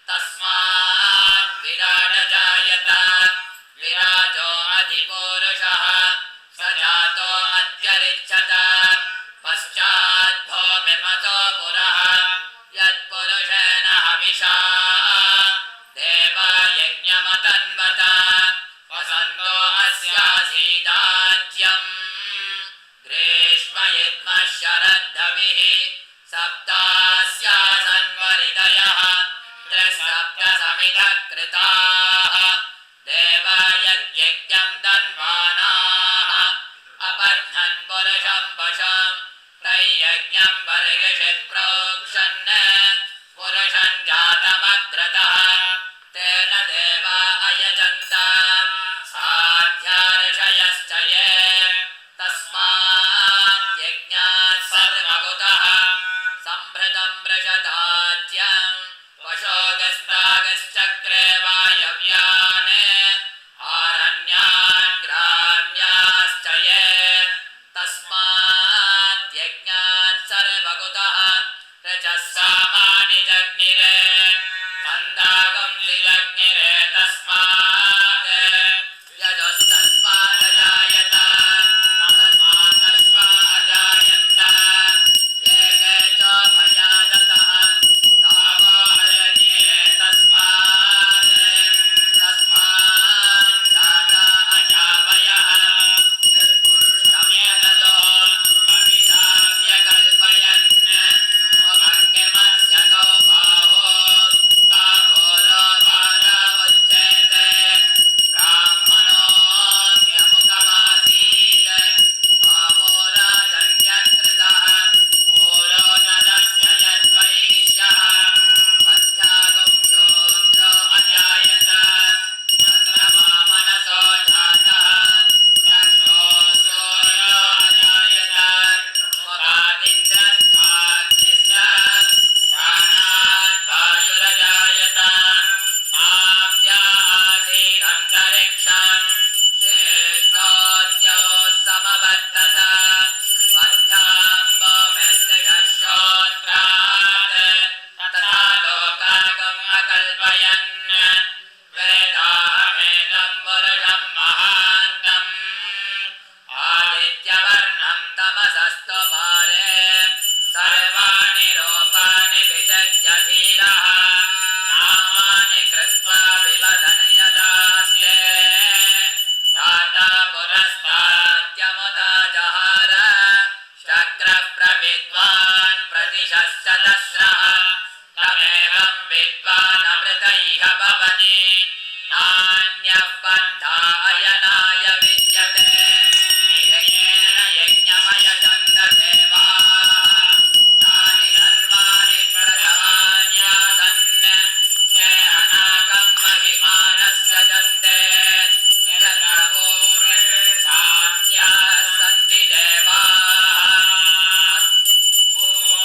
तस्मात् विराट जायत विराजो अधिपुरुषः स जातो अत्यरिच्छत पश्चात् भूमिमतो पुरः यत्पुरुषेण हविषा देवयज्ञमतन्वत वसन्तो अस्यासीदाज्यम् ग्रीष्मयुग्मः शरद्धविः सप्तास्यासन्वरिदयः त्रिसप्तसमिधः कृताः देवयज्ञं धन्वानाः अबध्नन् पुरुषं वशं तैयज्ञं वर्गिषित् प्रोक्षन् पुरुषं जातमग्रतः तेन देवा अयजन्त साध्यार्षयश्च ये तस्मात् यज्ञात् सर्वभूतः सम्भृतं वृषदाज्यं वशोगस्तागश्चक्रे वायव्यान् आरण्यान् ग्राम्याश्च ये तस्मात् यज्ञात् सर्वभूतः रजः सामानि जग्निरे छन्दागं जग्निरे तस्मात् यजस्तस्मादजायत तस्मादश्वा अजायन्त एके च भयादतः गावो अजज्ञिरे तस्मात् जाता अजावयः यत्पुरुषमेतदो कविदाव्यकल्पयन् मुभङ्गिमस्य गौ बाहो काघोरो बालावुच्यते ब्राह्मणोऽन्यमुखमासीत् वामोराजन्यकृतः ऊरो नदस्य यद्वैश्यः मध्यागं शूद्रो अजायत चन्द्रमा मनसो जातः चक्षुः सूर्यो अजायत मुखादिन्द्रस्ताग्निश्च प्राणात् वायुरजायत नाभ्या आसीदन्तरिक्षं श्रेष्ठोऽद्यौ समवर्तत मध्यां भूमिर्निषश्रोत्रात् तथा लोकागम् अकल्पयन् वेदाहमेतं पुरुषं महान्तम् आदित्यवर्णं तमसस्तु पारे सर्वाणि रूपाणि विचज्य धीरः नामानि कृत्वा विवदन् यदास्ते दाता पुरस्तात्यमुदा जहार शक्रः प्रविद्वान् प्रतिशश्चतस्रः तमेवं विद्वान् अमृत इह भवति नान्यः पन्था अयनाय विद्यते निजयेन यज्ञमयजन्त देवाः तानि धर्माणि प्रथमान्यासन् ते अनाकं महिमानस्य जन्ते निरतपूर्वे सात्याः सन्ति देवाः ॐ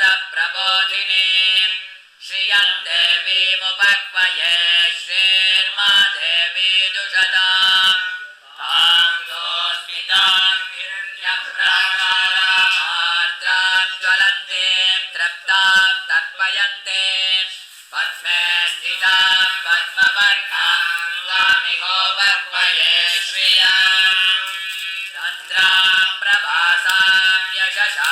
प्रबोधिनीं श्रियं देवीमुपक्वये श्रीर्मा देवी दुषदाम् तां दोस्मितां हिरण्यप्राकारार्द्रां ज्वलन्तीं तृप्तां तर्पयन्ते पद्मे स्थितां पद्मवर्णां स्वामिहोपक्वये श्रियाम् चन्द्रां प्रभासां यशसा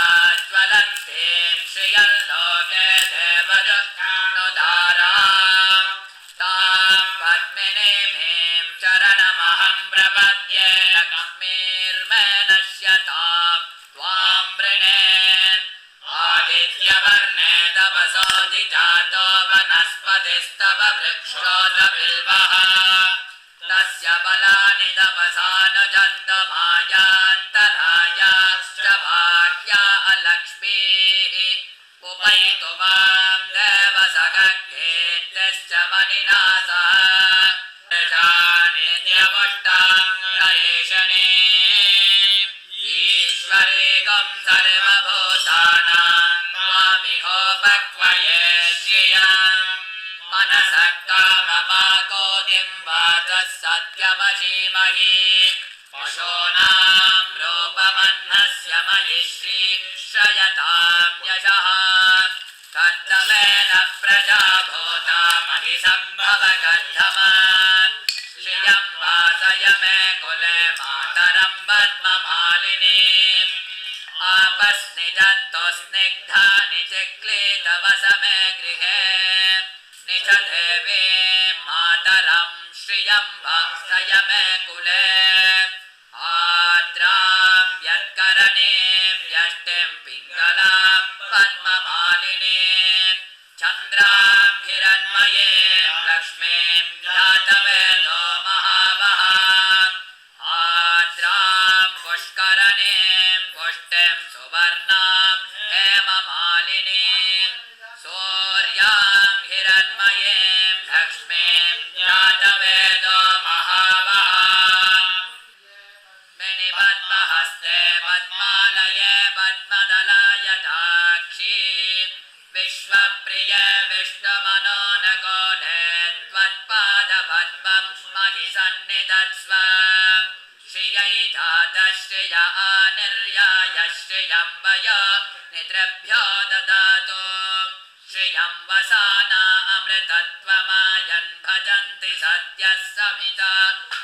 ज्वलन्तीं श्रियल्लोके देवदुःखानुदारां तां पद्मिनीं चरणमहं प्रपद्ये लक्ष्मीर्मेनश्यतां त्वां वृणे आदित्यवर्णे तपसोऽधिजातो वनस्पतिस्तव वृक्षोऽतबिल्वः तस्य बलानि तपसानुजन्तमायान्तरायाश्च भाग्या अलक्ष्मीः उपैतु मां देवसगेत्यश्च मनिना सह ईश्वरीकं सर्वभूतानां त्वामिहोपक्वये श्रियाम् मनसः काममाकोतिं वाचः सत्यमशीमहि पशूनां रूपमन्नस्य मयि श्रीश्रयतां यशः कर्दमेन प्रजा भूता महि सम्भवगर्धमान् श्रियं वासय मे कुले मातरं पद्ममालिनीम् आपस्निजन्तो स्निग्धानि चिक्लीतवस मे गृहे निच देवे मातरं श्रियं वासय मे कुले आर्द्रां व्यत्करणीं व्यष्टिं पिङ्गलां पद्ममालिनीं चन्द्रां हिरण्मयीं लक्ष्मीं जातवेदो महावहाम् आर्द्रां पुष्करणीं पुष्टिं सुवर्णां हेममालिनीं सूर्यां हिरण्मयीं लक्ष्मीं जातवेदो महावहाम् मिनिपद्महस्ते पद्मालये पद्मदलायताक्षी विश्वप्रिये विष्णुमनोनकोले त्वत्पादपद्मं महि सन्निधत्स्व श्रियै जातश्रिय आनिर्याय श्रियं वय निद्रभ्यो ददातु श्रियं वसाना अमृतत्वमायन् भजन्ति सद्यः समिता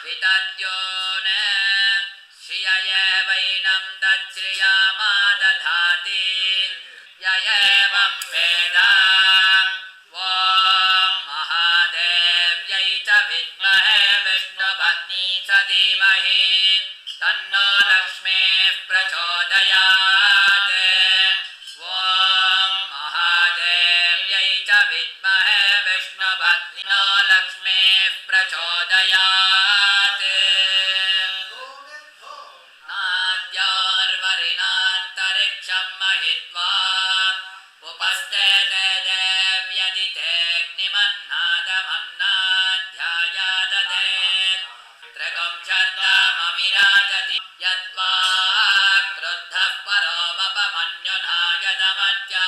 विदद्योने श्रियये वैनं तच्छ्रियामा दधाति य एवं वेद ॐ महादेव्यै च विद्महे विष्णुपत्नी च धीमहि तन्नो लक्ष्मीः प्रचोदयात् ॐ महादेव्यै च विद्महे विष्णुपत्नी लक्ष्मीः प्रचोदयात् नाद्योर्वरिणान्तरिक्षं महित्वा उपस्थे देव्यदितेऽग्निमन्नादमन्नाध्यायादते त्रिगुं शर्दामविराजति यद्वा क्रुद्धः परोमपमन्युनायदमत्या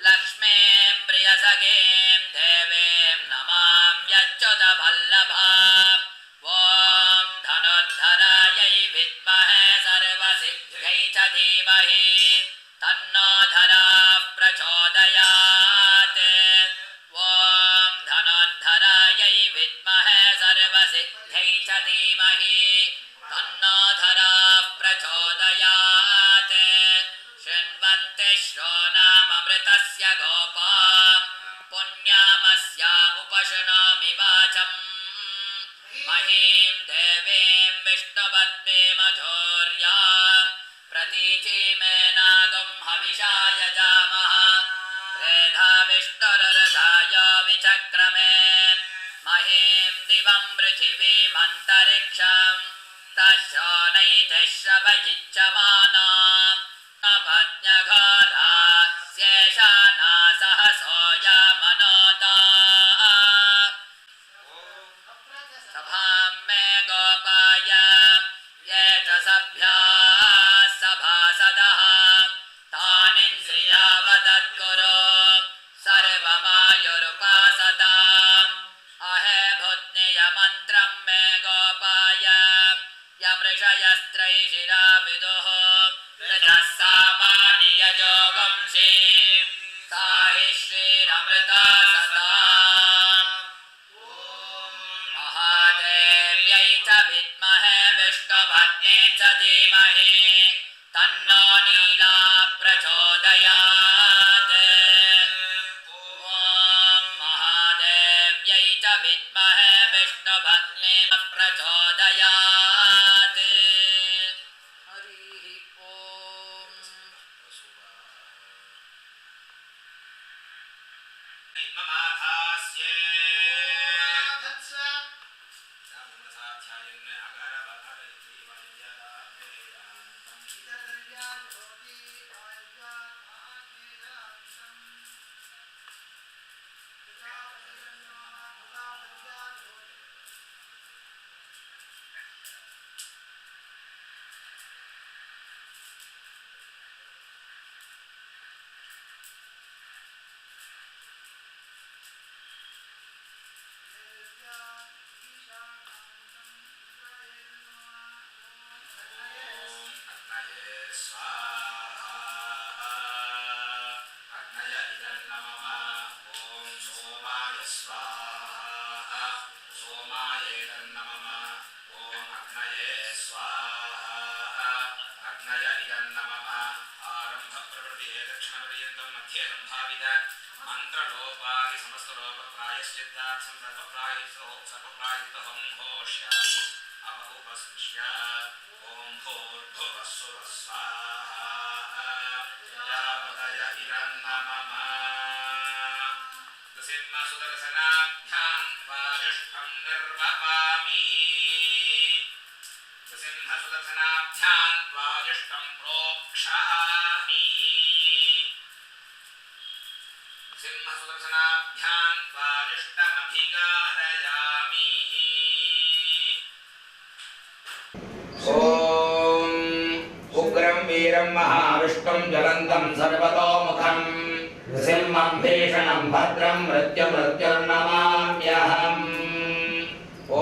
लक्ष्मीं प्रियसखीं देवीं नमाम्यच्युतवल्लभाम् ॐ धनुर्धरायै विद्महे सर्वसिद्ध्यै च धीमहि तन्नो धराः प्रचोदयात् ॐ धनुर्धरायै विद्महे सर्वसिद्ध्यै च धीमहि तन्नो धराः प्रचोदयात् शृण्वन्ति श्रोणाममृतस्य गोपा पुण्यामस्या उपशृणोमि वाचम् महीं देवीं विष्णुपत्नीं मधुर्यां प्रतीचीमेनागुं हविषा यजामः त्रेधा विष्णुरुर्गाय विचक्रमे महीं दिवं पृथिवीमन्तरिक्षं तश्रोणैतिश्रवयिच्यमाना अपज्ञघोरा शेषाना सहसोऽयमनोता सभां मे गोपाय ये च सभ्याः सभासदः तानिन्द्रियावदत् अमृता सताम् महादेव्यै च विद्महे विष्णुपत्न्यै च धीमहि तन्नो नीला प्रचोदयात् ॐ महादेव्यै च विद्महे विष्णुपत्न्यै प्रचोदयात् हरिः ॐ माधास्ये महाविष्णुं ज्वलन्तं सर्वतोमुखं सिंहं भीषणं भद्रं मृत्युर्नमाम्यहम् ॐ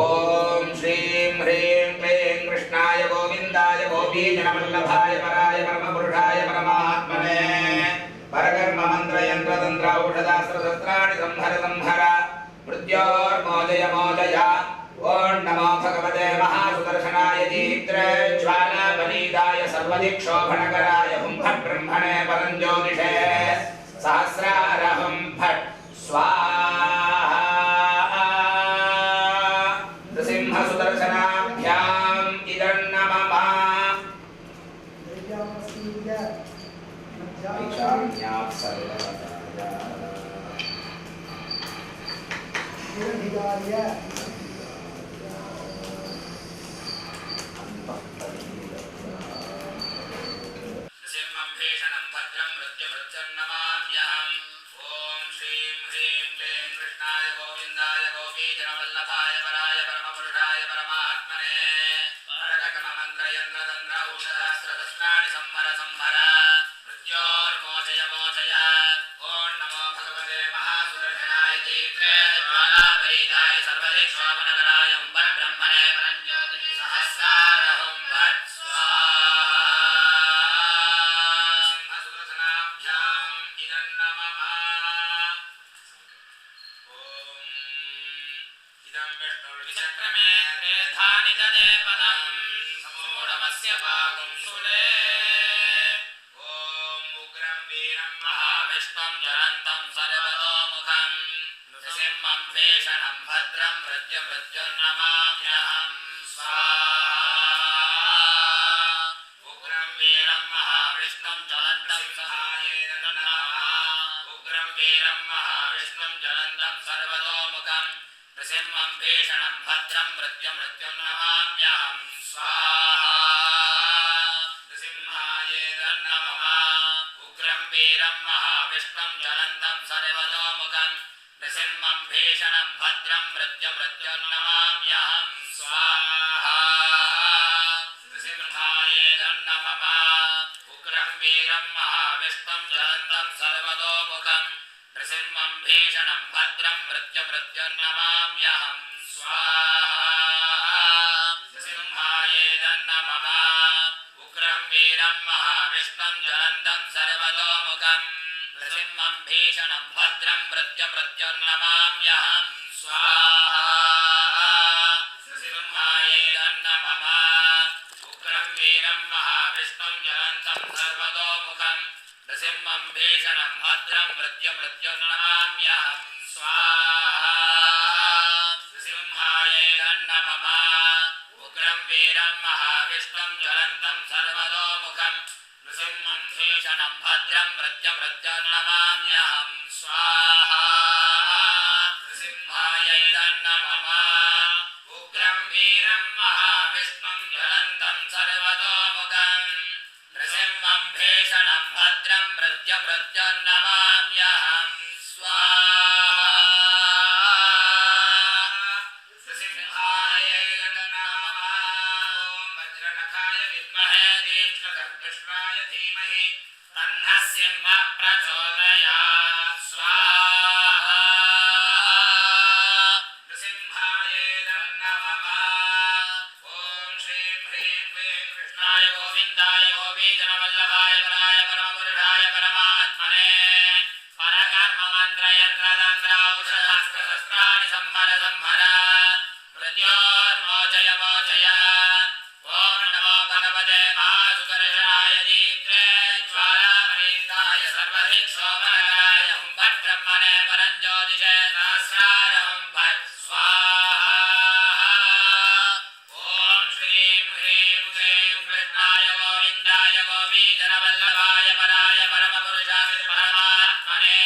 श्रीं ह्रीं क्लीं कृष्णाय गोविन्दाय गोपीजनवल्लभाय पराय परमपुरुषाय परमात्मने परकर्ममन्त्रयन्त्रतन्त्र औषधास्त्रशस्त्राणि संहर संहर मृत्योर्मोदय मोदय ॐ नमो भगवते महासुदर्शनाय दीप्तज्वालावलीदाय सर्वदिक्षोभणकराय हुं फट् ब्रह्मणे परञ्ज्योतिषे सहस्रारहुं फट् स्वाहा नृसिंहसुदर्शनाभ्याम् इदं नमः सिंहं भीषणं भद्रं मृत्युर्नमाम्यहम् ॐ श्रीं ह्रीं क्लीं कृष्णाय गोविन्दाय गोपीजनवल्लभाय पराय परमपुरुषाय परमात्मने परकर्ममन्त्रयन्त्रतन्त्र औषधास्त्रशस्त्राणि संहर संहर मृत्योर्मोचय मोचय ॐ नमो भगवते महासुदर्शनाय दीप्तज्वालावलीदाय सर्वदिक्षोभणकराय हुं फट् ब्रह्मणे परञ्ज्योतिषे सहस्रारहुं फट् महाविष्णुं ज्वलन्तं सर्वतोमुखं नृसिंहं भीषणं भद्रं मृत्युर्नमाम्यहम् स्वाहा उग्रं वीरं महाविष्णुं ज्वलन्तं उग्रं वीरं महाविष्णुं ज्वलन्तं सर्वतोमुखं नृसिंहं भीषणं भद्रं मृत्युर्नमाम्यहम् स्वाहा नृसिंहाय नमः उग्रं वीरं महाविष्णुं ज्वलन्तं सर्वतोमुखं नृसिंहं भीषणं भद्रं मृत्युर्नमाम्यहम् स्वाहा नृसिंहाय नमः उग्रं वीरं महाविष्णुं ज्वलन्तं सर्वतोमुखं नृसिंहं भीषणं भद्रं मृत्युर्नमाम्यहम् स्वाहा नृसिंहाय नमः उग्रं वीरं महाविष्णुं ज्वलन्तं सर्वतोमुखं नृसिंहं सिंहं भीषणं भद्रं मृत्युर्नमाम्यहं स्वाहा सिंहायै नमः उग्रं वीरं महाविष्णुं ज्वलन्तं सर्वतोमुखं नृसिंहं भीषणं भद्रं मृत्युर्नमाम्यहं स्वाहा सिंहायै नमः उग्रं वीरं महाविष्णुं ज्वलन्तं सर्वतोमुखं नृसिंहं भीषणं भद्रं मृत्युर्नमाम्यहं स्वाहा सिंहायै नमः उग्रं वीरं महाविष्णुं ज्वलन्तं सर्वतोमुखं नृसिंहं भीषणं भद्रं मृत्युर्नमाम्यहं स्वाहा सिंहायै नमः ॐ वज्रनखाय विद्महे तीक्ष्णकर्कषाय धीमहि तन्नः सिंहः प्रचोदयात् स्वाहा नृसिंहायै नमः ॐ श्रीं ह्रीं क्लीं कृष्णाय गोविन्दाय गोपीजनवल्लभाय वराय परमपुरुषाय परमात्मने परकर्ममन्त्रयन्त्रतन्त्रौषधास्त्रशस्त्राणि संहर संहर मृत्योर्मोचय मोचय ॐ नमो भगवते महासुदर्शनाय दीप्ते ज्वालामणिन्दाय सर्वदिक्शोभनकराय हुं फट् ब्रह्मणे परञ्ज्योतिषे सहस्रारहुं फट् स्वाहा ॐ श्रीं ह्रीं क्लीं कृष्णाय गोविन्दाय गोपीजनवल्लभाय वराय परमपुरुषाय परमात्मने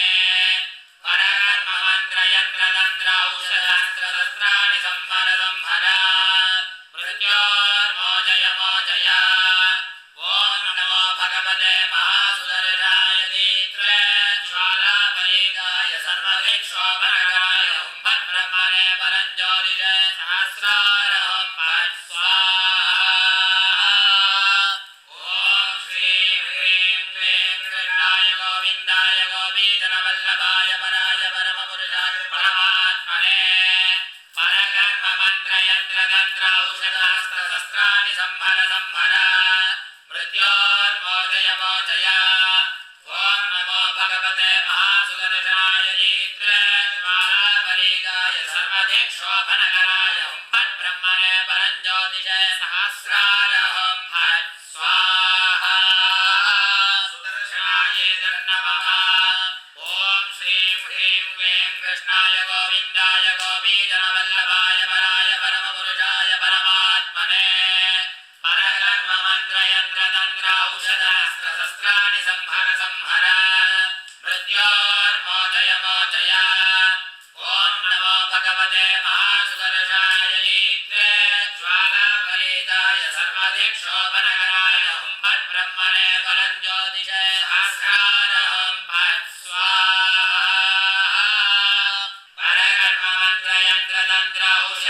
परकर्ममन्त्रयन्त्रतन्त्रौषधास्त्रशस्त्राणि संहर संहर मृत्योर्मोचय मोचय ॐ नमो भगवते महासुदर्शनाय दीप्ते ज्वालापरीदाय सर्वदिक्शोभनकराय हुं फट् ब्रह्मणे परञ्ज्योतिषे सहस्रारहुं फट् स्वाहा ॐ श्रीं ह्रीं क्लीं कृष्णाय गोविन्दाय गोपीजनवल्लभाय वराय परमपुरुषाय परमात्मने परकर्ममन्त्रयन्त्रतन्त्रौषधास्त्रशस्त्राणि संहर संहर मृत्योर्मोचय मोचय ॐ नमो भगवते महासुदर्शनाय दीप्ते ज्वालापरीदाय सर्वदिक्शोभनकराय हुं फट् ब्रह्मणे परञ्ज्योतिषे सहस्रारहुं फट् स्वाहा सुदर्शनाय नमः ॐ श्रीं ह्रीं क्लीं कृष्णाय गोविन्दाय गोपीजनवल्लभाय वराय परमपुरुषाय परमात्मने परकर्ममन्त्रयन्त्रतन्त्रौषधास्त्रशस्त्राणि संहर संहर मृत्योर्मोचय मोचय ॐ नमो भगवते महासुदर्शनाय दीप्ते ज्वालापरीदाय सर्वदिक्शोभनकराय हुं फट् ब्रह्मणे परञ्ज्योतिषे सहस्रारहुं फट् स्वाहा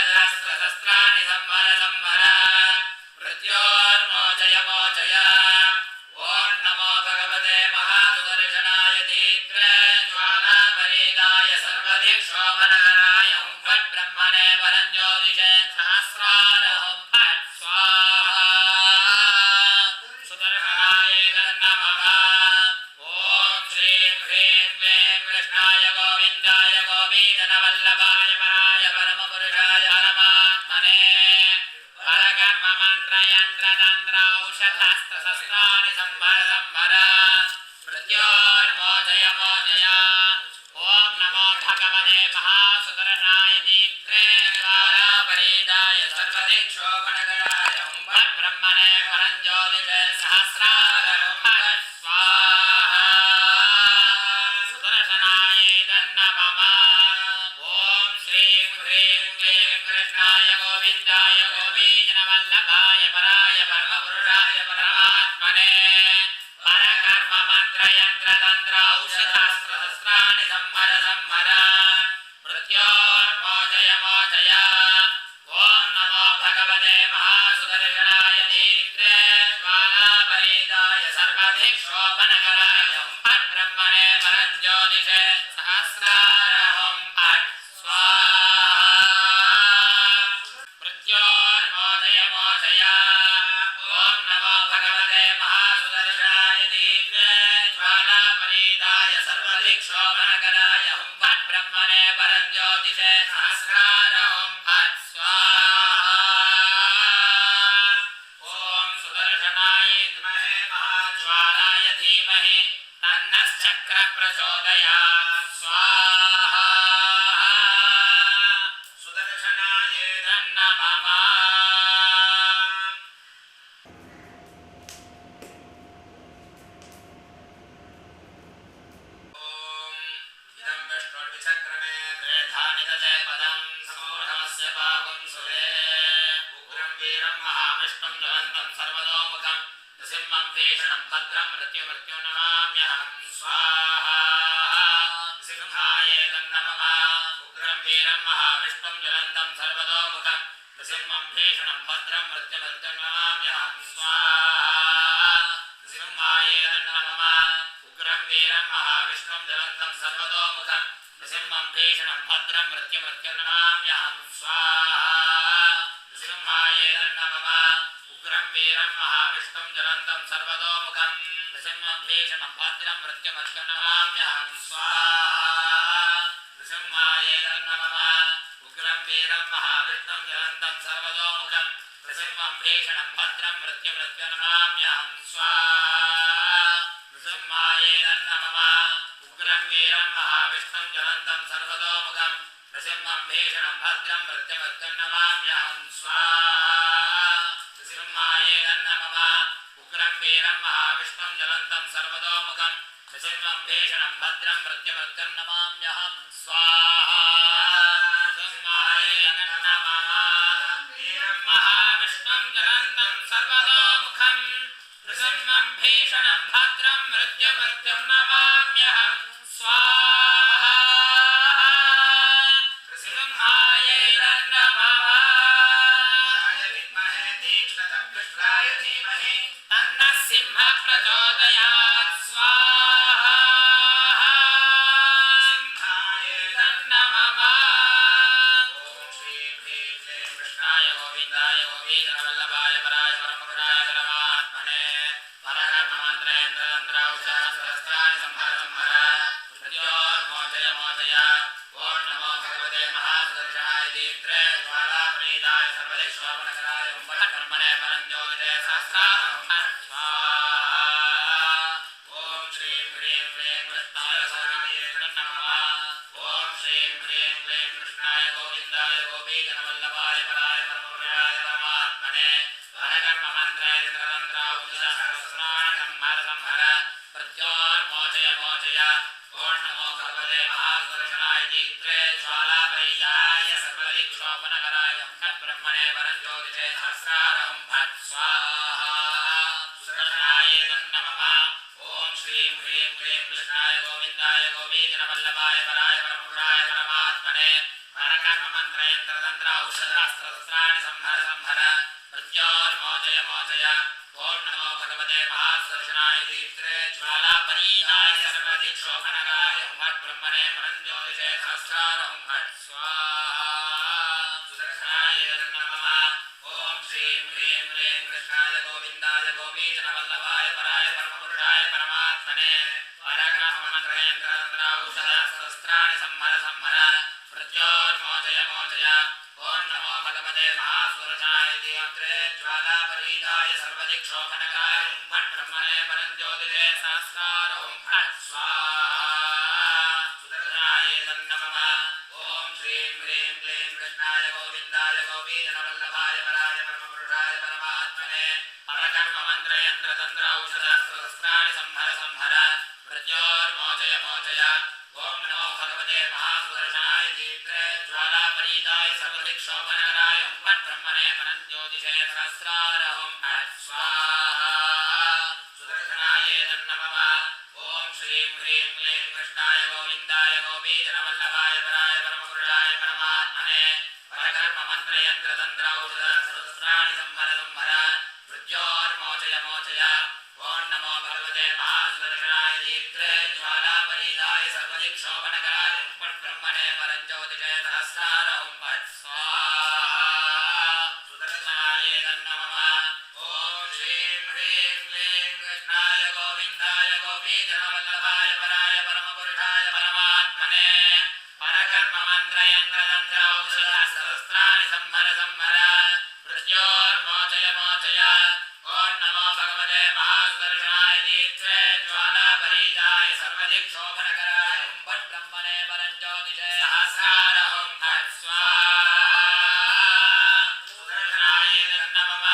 परकर्ममन्त्रयन्त्रतन्त्रौषधास्त्रशस्त्राणि संहर संहर मृत्योर्मोचय मोचय ॐ नमो भगवते महासुदर्शनाय दीप्ते ज्वालापरीदाय सर्वदिक्शोभनकराय हुं फट् ब्रह्मणे परञ्ज्योतिषे सहस्रारहुं फट् स्वाहा सुदर्शनाय नमः ॐ श्रीं ह्रीं क्लीं कृष्णाय गोविन्दाय गोपीजनवल्लभाय वराय परमपुरुषाय परमात्मने परकर्ममन्त्रयन्त्रतन्त्रौषधास्त्रशस्त्राणि संहर संहर मृत्योर्मोचय मोचय ॐ नमो भगवते महासुदर्शनाय दीप्ते ज्वालापरीदाय सर्वदिक्शोभनकराय हुं फट् ब्रह्मणे परञ्ज्योतिषे सहस्रारहुं फट् स्वाहा सुदर्शनाय नमः ॐ श्रीं ह्रीं क्लीं कृष्णाय गोविन्दाय गोपीजनवल्लभाय वराय परमपुरुषाय परमात्मने परकर्ममन्त्रयन्त्रतन्त्रौषधास्त्रशस्त्राणि संहर संहर मृत्योर्मोचय मोचय ॐ नमो भगवते महासुदर्शनाय दीप्ते ज्वालापरीदाय सर्वदिक्शोभनकराय हुं फट् ब्रह्मणे परञ्ज्योतिषे सहस्रारहुं फट् स्वाहा मृत्योर्मोचय मोचय ॐ नमो भगवते महासुदर्शनाय दीप्ते ज्वालापरीदाय सर्वदिक्शोभनकराय दिवाकराय हुं फट् ब्रह्मणे परं ज्योतिषे सहस्रार हुं फट् स्वाहा ॐ सुदर्शनाय विद्महे महाज्वालाय धीमहि तन्नश्चक्रः प्रचोदयात् स्वाहा सुदर्शनाय नमः इदं विष्णुर्विचक्रमे त्रेधानि दशे पदं समूढमस्य पावं सुरे उग्रं वीरं महाविष्णुं ज्वलन्तं सर्वतोमुखं नृसिंहं भीषणं भद्रं मृत्युमृत्युं नमाम्यहं स्वाहा सिंहाय नमः उग्रं वीरं महाविष्णुं ज्वलन्तं सर्वतोमुखं नृसिंहं भीषणं भद्रं मृत्युमृत्युं नमाम्यहं स्वाहा सिंहाय नमः उग्रं वीरं महाविष्णुं ज्वलन्तं सर्वतोमुखं नृसिंहं भीषणं भद्रं मृत्युमृत्युं नमाम्यहं स्वाहा नृसिंहाय नमः उग्रं वीरं महाविष्णुं ज्वलन्तं सर्वतोमुखं नृसिंहं भीषणं भद्रं मृत्युमृत्युं नमाम्यहं स्वाहा नृसिंहाय नमः उग्रं वीरं महाविष्णुं ज्वलन्तं सर्वतोमुखं नृसिंहं भीषणं भद्रं मृत्युमृत्युं नमाम्यहं स्वाहा नृसिंहाय नमः उग्रं वीरं महाविष्णुं ज्वलन्तं सर्वतोमुखं नृसिंहं भीषणं भद्रं मृत्युमृत्युं नमाम्यहं स्वाहा नृसिंहाय नमः उग्रं वीरं महाविष्णुं ज्वलन्तं सर्वतोमुखं नृसिंहं भीषणं भद्रं मृत्युमृत्युं नमाम्यहं स्वाहा नृसिंहाय नमः वीरं महाविष्णुं ज्वलन्तं सर्वतोमुखं नृसिंहं भीषणं भद्रं मृत्युमृत्युं नमाम्यहं स्वाहा नृसिंहाय नमः विद्महे तीक्ष्णतमकृष्णाय धीमहि तन्नः सिंहः प्रचोदयात् स्वाहा सिंहाय नमः ॐ श्रीं ह्रीं क्लीं कृष्णाय गोविन्दाय गोपीजनवल्लभाय पराय परमपुराय परमात्मने परकर्ममन्त्रेन्द्रतन्त्रौषधसहस्राणि संहर संहर मृत्योर्मोचय मोचय ॐ नमो भगवते महासुदर्शनाय दीप्त्रे ज्वालाप्रीताय सर्वदिक्शोपनकराय हुं फट् ब्रह्मणे परं ज्योतिषे सहस्रार हुं फट् स्वाहा ॐ श्रीं ह्रीं क्लीं कृष्णाय शरणाय नमः ॐ श्रीं ह्रीं क्लीं कृष्णाय गोविन्दाय गोपीजनवल्लभाय पराय परमपुराय परमात्मने परकर्ममन्त्रेन्द्रतन्त्रौषधसहस्राणि संहर संहर मृत्योर्मोचय मोचय ॐ नमो भगवते महासुदर्शनाय दीप्त्रे ज्वालाप्रीताय सर्वदिक्शोपनकराय हुं फट् ब्रह्मणे परं ज्योतिषे सहस्रार हुं फट् स्वाहा सुदर्शनाय नमः ॐ श्रीं ह्रीं क्लीं कृष्णाय गोविन्दाय गोपीजनवल्लभाय पराय परमपुराय परमात्मने परकर्ममन्त्रेन्द्रतन्त्रौषधसहस्राणि संहर संहर मृत्योर्मोचय मोचय ॐ नमो भगवते महासुदर्शनाय दीप्त्रे ज्वालापरीताय सर्वदिक्शोपनकराय हुं फट् ब्रह्मणे परं ज्योतिषे सहस्रार हुं फट् स्वाहा सुदर्शनाय नमः ॐ श्रीं ह्रीं क्लीं कृष्णाय गोविन्दाय गोपीजनवल्लभाय पराय परमपुरुषाय परमात्मने परकर्ममन्त्रेन्द्रतन्त्रौषधसहस्राणि संहर संहर मृत्योर्मोचय मोचय ॐ नमो भगवते महासुदर्शनाय दीप्त्रे ज्वालापरीताय सर्वदिक्शोपनकराय हुं फट् ब्रह्मणे परं ज्योतिषे सहस्रार हुं फट् स्वाहा सुदर्शनाय नमः ॐ श्रीं ह्रीं क्लीं कृष्णाय गोविन्दाय गोपीजनवल्लभाय पराय परमपुरुषाय परमात्मने परकर्ममन्त्रेन्द्रतन्त्रौषधसहस्राणि संहर संहर मृत्योर्मोचय मोचय ॐ नमो भगवते महासुदर्शनाय दीप्त्रे ज्वालापरीताय सर्वदिक्शोपनकराय हुं फट् ब्रह्मणे परं ज्योतिषे सहस्रार हुं फट् स्वाहा सुदर्शनाय नमः ॐ श्रीं ह्रीं क्लीं कृष्णाय गोविन्दाय गोपीजनवल्लभाय पराय परमपुरुषाय परमात्मने परकर्ममन्त्रेन्द्रतन्त्रौषधसहस्राणि संहर संहर मृत्योर्मोचय मोचय ॐ नमो भगवते महासुदर्शनाय दीप्त्रे ज्वालापरीताय सर्वदिक्शोपनकराय हुं फट् ब्रह्मणे परं ज्योतिषे सहस्रार हुं फट् स्वाहा सुदर्शनाय नमः ॐ श्रीं ह्रीं क्लीं कृष्णाय गोविन्दाय गोपीजनवल्लभाय पराय परमपुरुषाय परमात्मने ब्रह्मणे परकर्म मंत्र यंत्र तंत्र औषधास्त्राणि संहर संहर मृत्योर्मोचय मोचय ओम नमो भगवते महासुदर्शनाय दीप्ते ज्वालापरीताय सर्वदिक्शोभनकराय हुं फट् ब्रह्मणे परञ्ज्योतिषे सहस्रार हुं फट् स्वाहा सुदर्शनाय नमः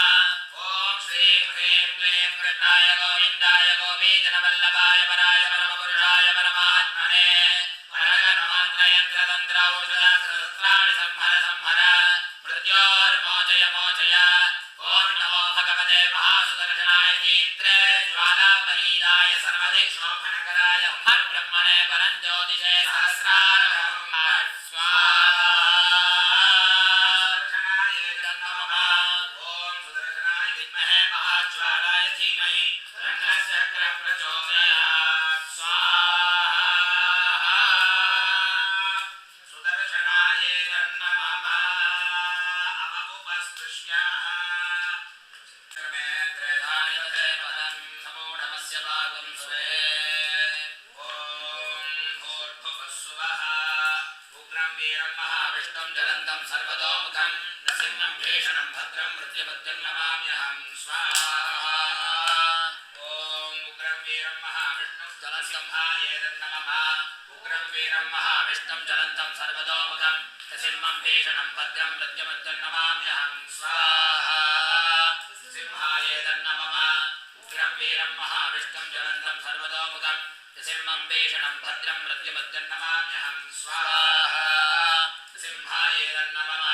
ओम श्रीं ह्रीं क्लीं कृष्णाय गोविन्दाय गोपीजनवल्लभाय पराय परमपुरुषाय परमात्मने परकर्ममन्त्रयन्त्रतन्त्र औषधस्त्राणि संहर संहर मृत्योर्मोचय मोचय ओम नमो भगवते महासुदर्शनाय दीप्ते ज्वालापरीताय सर्वदिक्शोभनकराय हुं फट् ब्रह्मणे परञ्ज्योतिषे सहस्रारं फट् स्वाहा सुदर्शनाय नमः ओम सुदर्शनाय विद्महे महाज्वालाय धीमहि तन्नः चक्रः प्रचोदयात् स्वाहा सुदर्शनाय नमः अपमुपस्पृश्य क्रमे त्रेधानि तथे पदं समूढमस्य भागं सुरे ओम भूर्भुवः सुवः उग्रं वीरं महाविष्णुं ज्वलन्तं सर्वतोमुखं नृसिंहं भीषणं भद्रं मृत्युमद्यं नमाम्यहं स्वाहा ओम उग्रं वीरं महाविष्णुं जलसिंहायेतन्नमः उग्रं वीरं महाविष्णुं ज्वलन्तं सर्वतोमुखं नृसिंहं भीषणं भद्रं मृत्युमद्यं नमाम्यहं स्वाहा सिंहायेतन्नमः उग्रं वीरं महाविष्णुं ज्वलन्तं सर्वतोमुखं नृसिंहं भीषणं भद्रं मृत्युमद्यं नमाम्यहं स्वाहा सिंहायेतन्नमः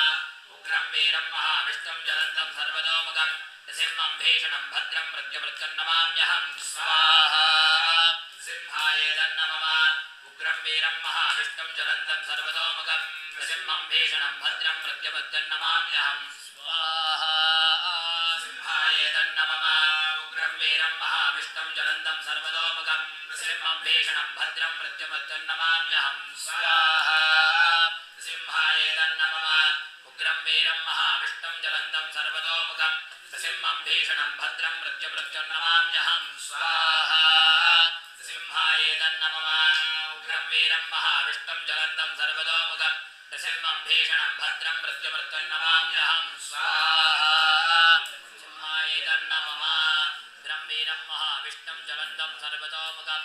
उग्रं वीरं महाविष्णुं ज्वलन्तं सर्वतोमुखं नृसिंहं भीषणं भद्रं मृत्युमृत्युं नमाम्यहं स्वाहा सिंहायेतन्नमः उग्रं वीरं महाविष्णुं ज्वलन्तं सर्वतोमुखं नृसिंहं भीषणं भद्रं मृत्युमृत्युं नमाम्यहं स्वाहा सिंहायेतन्नमः उग्रं वीरं महाविष्णुं ज्वलन्तं सर्वतोमुखं नृसिंहं भीषणं भद्रं मृत्युमृत्युं नमाम्यहं स्वाहा सिंहायेतन्नमः उग्रं वीरं महाविष्णुं ज्वलन्तं सर्वतोमुखं नृसिंहं भीषणं भद्रं मृत्युमृत्युं नमाम्यहं स्वाहा सिंहायेतन्नमः उग्रं वीरं महाविष्णुं ज्वलन्तं सर्वतोमुखं नृसिंहं भीषणं भद्रं मृत्युमृत्युं नमाम्यहं स्वाहा सिंहायेतन्नमः उग्रं वीरं महाविष्णुं ज्वलन्तं सर्वतोमुखं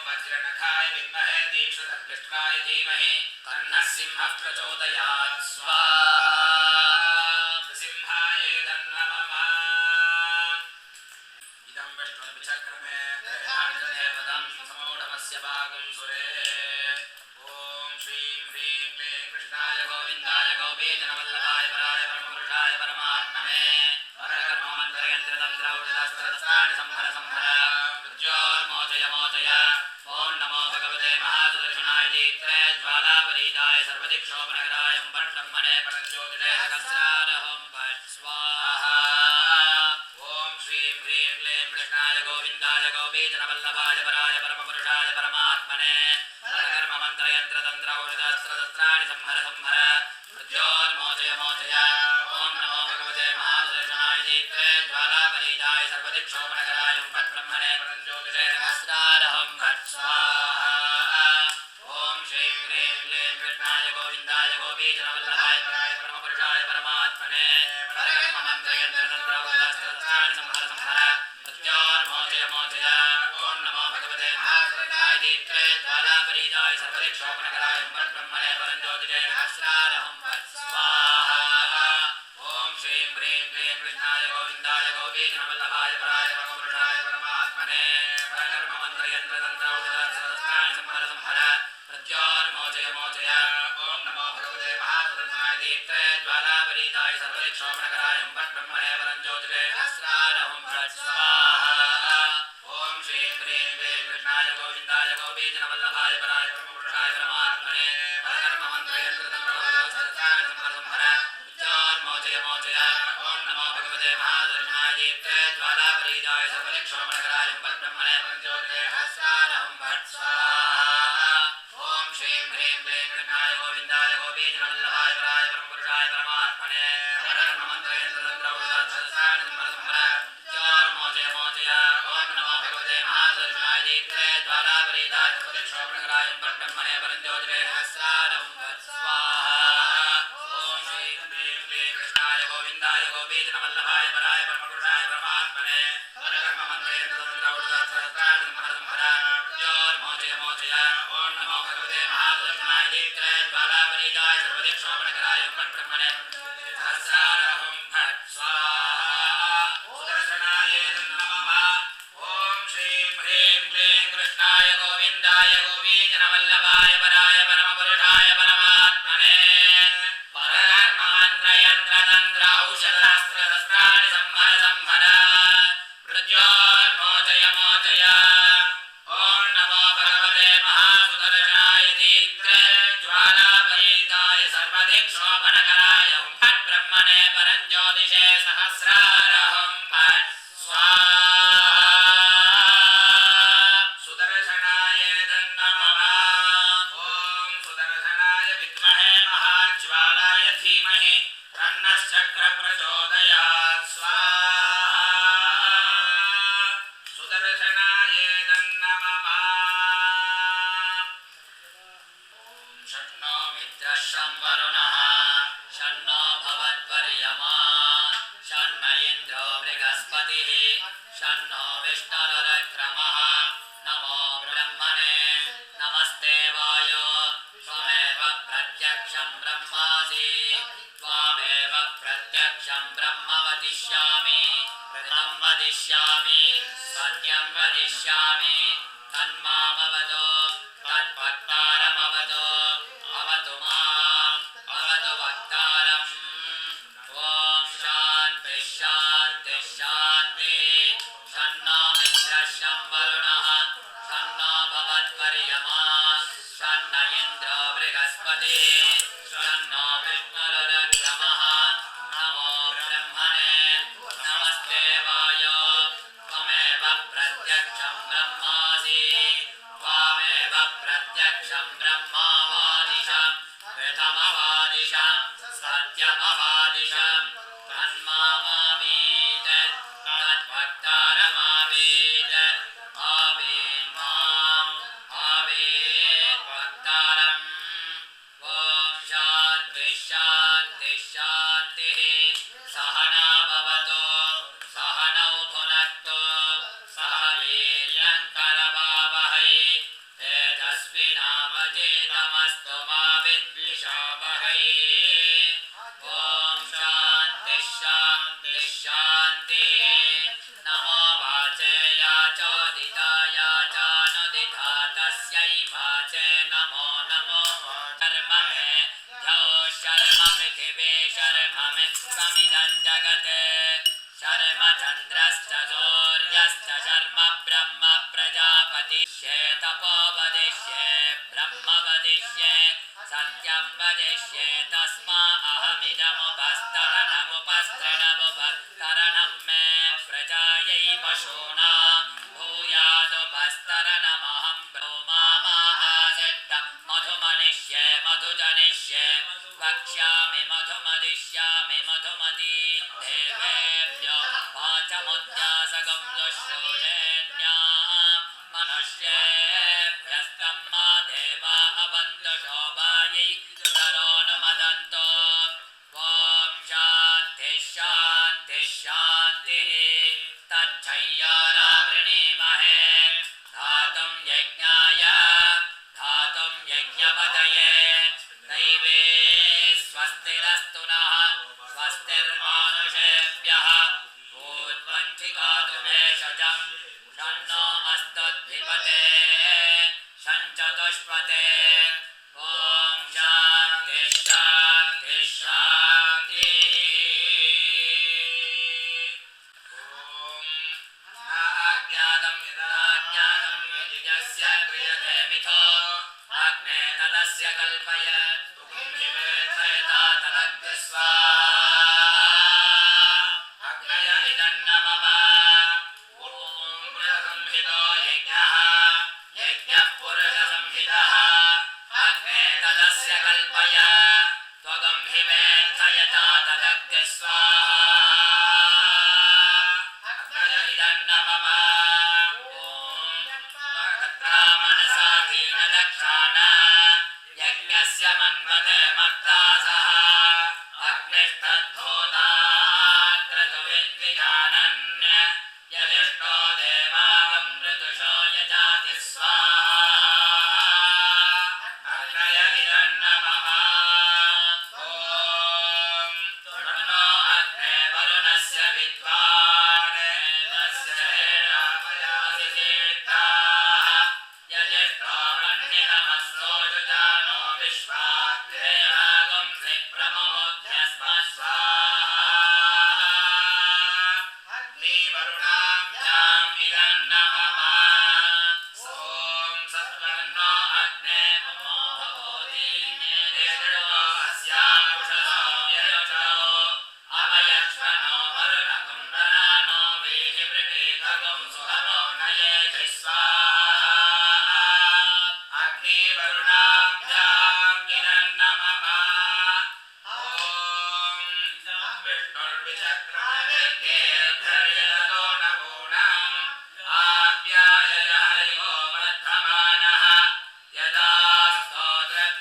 वज्रनखाय विद्महे दीक्षितकृष्णाय धीमहि तन्नः सिंहः प्रचोदयात् स्वाहा सिंहायेतन्नमः इदं विष्णुर्विचक्रमे त्रेधानि पदं समूढमस्य भागं सुरे ओम श्रीं ह्रीं क्लीं कृष्णाय गोविन्दाय गोपीजनवल्लभाय पराय परमपुरुषाय परमात्मने परकर्ममन्त्रयन्त्रतन्त्र औषधस्त्राणि संहर संहर मृत्योर्मोचय मोचय ओम नमो भगवते महासुदर्शनाय दीप्ते ज्वालापरीताय सर्वदिक्शोभनकराय हुं फट् ब्रह्मणे परञ्ज्योतिषे सहस्रार हुं फट् स्वाहा ओम श्रीं ह्रीं क्लीं कृष्णाय गोविन्दाय गोपीजनवल्लभाय पराय परमपुरुषाय परमात्मने परकर्ममन्त्रयन्त्रतन्त्र औषधस्त्राणि संहर संहर मृत्योर्मोचय मोचय ओम नमो भगवते महासुदर्शनाय दीप्ते ज्वालापरीताय सर्वदिक्शोभनकराय हुं फट् ब्रह्मणे परञ्ज्योतिषे सहस्रार हुं फट् स्वाहा ओम श्रीं ह्रीं क्लीं कृष्णाय गोविन्दाय गोपीजनवल्लभाय पराय परमपुरुषाय परमात्मने परकर्ममन्त्रयन्त्रतन्त्र औषधस्त्राणि संहर संहर मृत्योर्मोचय मोचय ओम नमो भगवते महासुदर्शनाय दीप्ते ज्वालापरीताय सर्वदिक्शोभनकराय हुं फट् ब्रह्मणे परञ्ज्योतिषे सहस्रार हुं फट् स्वाहा ओम श्रीं ह्रीं क्लीं कृष्णाय गोविन्दाय गोपीजनवल्लभाय पराय परमपुरुषाय परमात्मने परकर्ममन्त्रयन्त्रतन्त्र औषधस्त्राणि संहर संहर मृत्योर्मोचय मोचय ओम नमो भगवते महासुदर्शनाय दीप्ते ज्वालापरीताय सर्वदिक्शोभनकराय हुं फट् ब्रह्मणे परञ्ज्योतिषे सहस्रार हुं फट् स्वाहा ओम श्रीं ह्रीं क्लीं कृष्णाय गोविन्दाय गोपीजनवल्लभाय पराय परमपुरुषाय परमात्मने परकर्ममन्त्रयन्त्रतन्त्र औषधस्त्राणि संहर संहर मृत्योर्मोचय मोचय ओम नमो भगवते महासुदर्शनाय दीप्ते ज्वालापरीताय सर्वदिक्शोभनकराय हुं फट् ब्रह्मणे परञ्ज्योतिषे सहस्रार हुं फट् स्वाहा ओम श्रीं ह्रीं क्लीं कृष्णाय गोविन्दाय गोपीजनवल्लभाय पराय परमपुरुषाय परमात्मने परकर्ममन्त्रयन्त्रतन्त्र औषधस्त्राणि संहर संहर मृत्योर्मोचय मोचय ओम नमो भगवते महासुदर्शनाय दीप्ते ज्वालापरीताय सर्वदिक्शोभनकराय हुं फट् ब्रह्मणे परञ्ज्योतिषे आदित्य ज्वाला परिजाय सर्वदिक शोभनकराय हुं ब्रह्मणे सहस्रारहुं फट् स्वाहा सुदर्शनाय नमः ओम श्रीं ह्रीं क्लीं कृष्णाय गोविन्दाय गोपीजनवल्लभाय वराय परमपुरुषाय परमात्मने परधर्ममन्त्रयन्त्रतन्त्र औषधशास्त्रशस्त्राणि संहर संहर मृत्योर्मोचय मोचय ओम नमो भगवते महासुदर्शनाय दीप्तज्वालापरीताय सर्वदिक् शोभनकराय हुं फट् ब्रह्मणे परञ्ज्योतिषे सहस्रारहुं फट् स्वाहा सुदर्शनाय नमः ओम सुदर्शनाय विद्महे महाज्वालाय धीमहि तन्नश्चक्रं प्रचोदयात् स्वाहा सुदर्शनाय नमः ओम शन्नो मित्रः शं वरुणः शन्नो भवत्वर्यमा शन्न इन्द्रो बृहस्पतिः शन्नो विष्णुरुक्रमः नमो ब्रह्मणे नमस्ते वायो त्वमेव प्रत्यक्षं ब्रह्मासि त्वामेव प्रत्यक्षं ब्रह्म वदिष्यामि ऋतं वदिष्यामि सत्यं वदिष्यामि तन्मामवतु तद्वक्तारमवतु अवतु माम् अवतु वक्तारम् ॐ शान्ति शान्ति शान्तिः शन्नो मित्रः शं वरुणः शन्नो भवत्वर्यमा शन्न इन्द्रो बृहस्पतिः शन्नो विष्णुरुक्रमः नमो ब्रह्मणे नमस्ते वायो त्वमेव प्रत्यक्षं ब्रह्मासि त्वामेव प्रत्यक्षं ब्रह्मावादिशं ऋतमवादिशं सत्यमवादिशं तन्मामीत तद्भक्तारमावीत आवीन् माम् आवीत् भक्तारम् ॐ शान्ति शान्ति शान्तिः सहना भवतु सहनौ भुनक्तु सह वीर्यङ्करवावहै तेजस्विनावधीतमस्तु मा विद्विषावहै ॐ शान्ति शान्ति शान्तिः नमो वाचे याचोदिता याचानुदिता तस्यै वाचे नमो नमो शर्म मे ध्यौ शर्म पृथिवी शर्म मित्त्वमिदं जगत् शर्म चन्द्रश्च सूर्यश्च शर्म ब्रह्म प्रजापति तपो वदिष्ये ब्रह्म वदिष्ये सत्यं वदिष्ये तस्मा अहमिदमुपस्तरणमुपस्तरणमुपस्तरणं मे प्रजायै पशूनां भूयादुपस्तरणमहं ब्रह्मामाहासिद्धं मधुमनिष्ये मधुजनिष्ये वक्ष्यामि मधुमदिष्यामि मधुमती देवेभ्यो वाचमुद्यासकं दुःश्रूषेण्यां मनुष्येभ्यस्तं मा देवा अवन्तु शोभायै तरोनुमदन्तो ॐ शान्ति शान्ति शान्तिः तच्छय्यारावृणीमहे धातुं यज्ञाय धातुं यज्ञपतये दैवे स्वस्तिरस्तु नः स्वस्तिर्मानुषेभ्यः भूद्वञ्चिकातु भेषजं शन्नो अस्तुद्धिपते शञ्चतुष्पते ॐ शान्ति शान्ति शान्तिः ॐ अज्ञातं यदाज्ञातं यज्ञस्य क्रियते मिथो अग्ने तदस्य कल्पय तदग्नि स्वाहा अग्नय इदन्नमम ॐ पुरुषसंहितो यज्ञः यज्ञः पुरुषसंहितः अग्ने तदस्य कल्पय त्वगं हि वेत्थ यथा तदग्नि स्वाहा अग्नय इदन्नमम ॐ तत्रा मनसा दीनदक्षाण यज्ञस्य मन्मते मत्ता सह अग्निष्ठद्धोतात्रतुविद्विजानन् यदिष्टो देवागं मृदुषो यजाति स्वाहा अग्नय इदं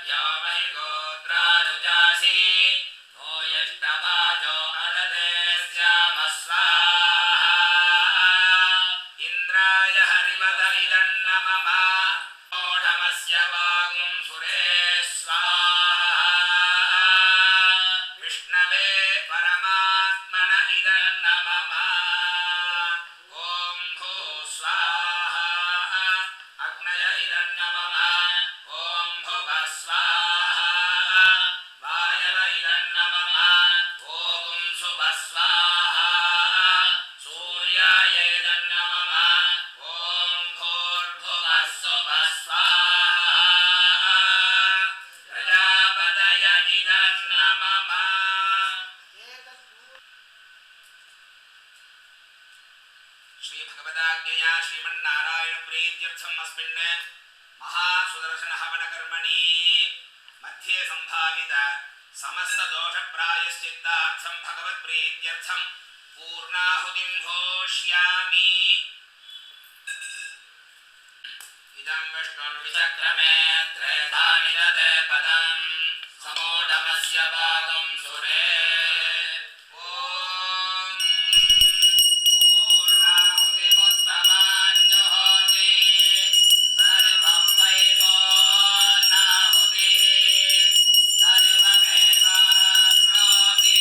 मद्यो महि गोत्रारुजासि नो यष्टवाजो अदते स्याम स्वाहा इन्द्राय हरिवद इदन्नमम ओढमस्य वागुं सुरे स्वाहा विष्णवे परमात्मन इदन्नमम ॐ भू स्वाहा अग्नय इदन्नमम ॐ भुवः स्वाहा वायव इदन्नमम ॐ सुवः स्वाहा सूर्याय इदन्नमम ॐ भूर्भुवः सुवः स्वाहा प्रजापतय इदन्नमम श्री भगवदाज्ञया श्रीमन्नारायण प्रीत्यर्थम् अस्मिन् महासुदर्शन हवन कर्मणि मध्ये संभावित समस्त दोष प्रायश्चित्तार्थं भगवत् प्रीत्यर्थं पूर्णाहुतिं घोष्यामि इदं विष्णुर्विचक्रमे त्रेधा निदते पदं समूढमस्य वागं सुरे पूर्णाहुतिमुत्तमान्युहोति सर्वं वै पूर्णाहुतिः सर्वमेवाप्नोति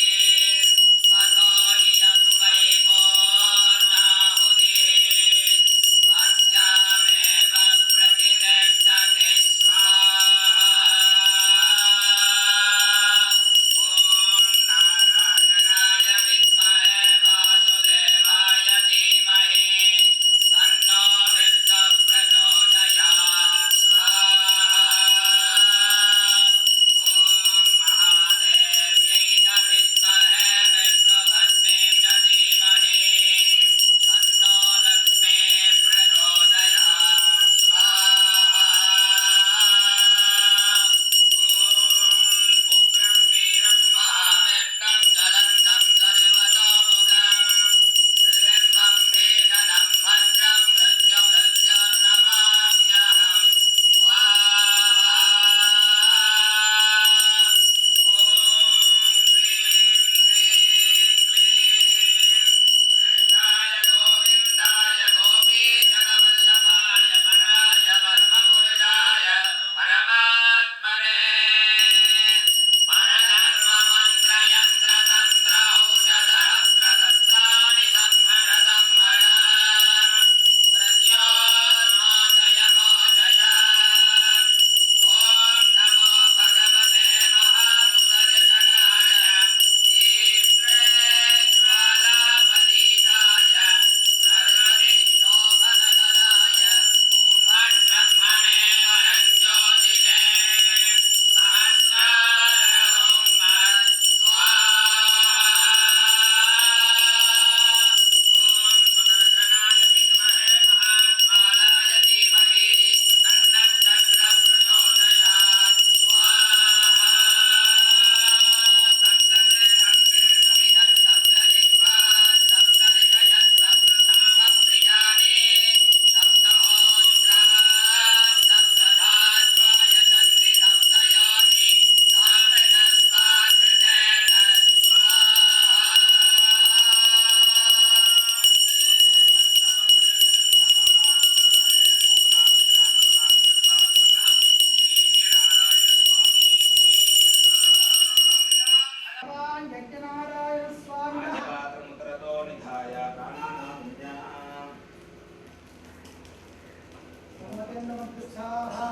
अथो इयं वै पूर्णाहुतिः अस्यामेव प्रतिष्ठते स्वाहा ॐ नारायणाय विद्महे वासुदेवाय धीमहि तन्नो विष्णुः प्रचोदयात् स्वाहा ॐ महादेव्यै च विद्महे विष्णुपत्न्यै च धीमहि तन्नो लक्ष्मीः प्रचोदयात् स्वाहा ॐ उग्रं वीरं महाविष्णुं ज्वलन्तं सर्वतोमुखं त्रिजन्मं भेदनं भद्रं मृत्युं नमाम्यहं स्वाहा ॐ ह्रीं ह्रीं क्लीं कृष्णाय गोविन्दाय गोपीजनवल्लभाय पराय परमपुरुषाय परमात्मने परधर्ममन्त्रयन्त्रतन्त्र औषधहस्त्रशस्त्राणि संहर संहर मृत्योर्मोचय मोचय ॐ नमो भगवते महासुदर्शनाय दीप्ते ज्वालापरीताय सर्वदिक्शोभनकराय ब्रह्मणे परञ्ज्योतिषे सहस्रारहं स्वाहा ॐ सुदर्शनाय विद्महे महाज्वालाय धीमहि तन्नः चक्रः प्रचोदयात् स्वाहा सप्तमे अग्ने समिधः सप्तजिह्वाः सप्तऋषयः सप्तधामप्रियाणि सप्तहोत्राः सप्तधात्वा यजन्ति सप्तयोनि सात्रिणः स्वाधृतेन भगवान् यज्ञनारायण स्वामिनः पात्रमुद्रतो निधाय प्राणानां विज्ञानम् सरस्वते नमः स्वाहा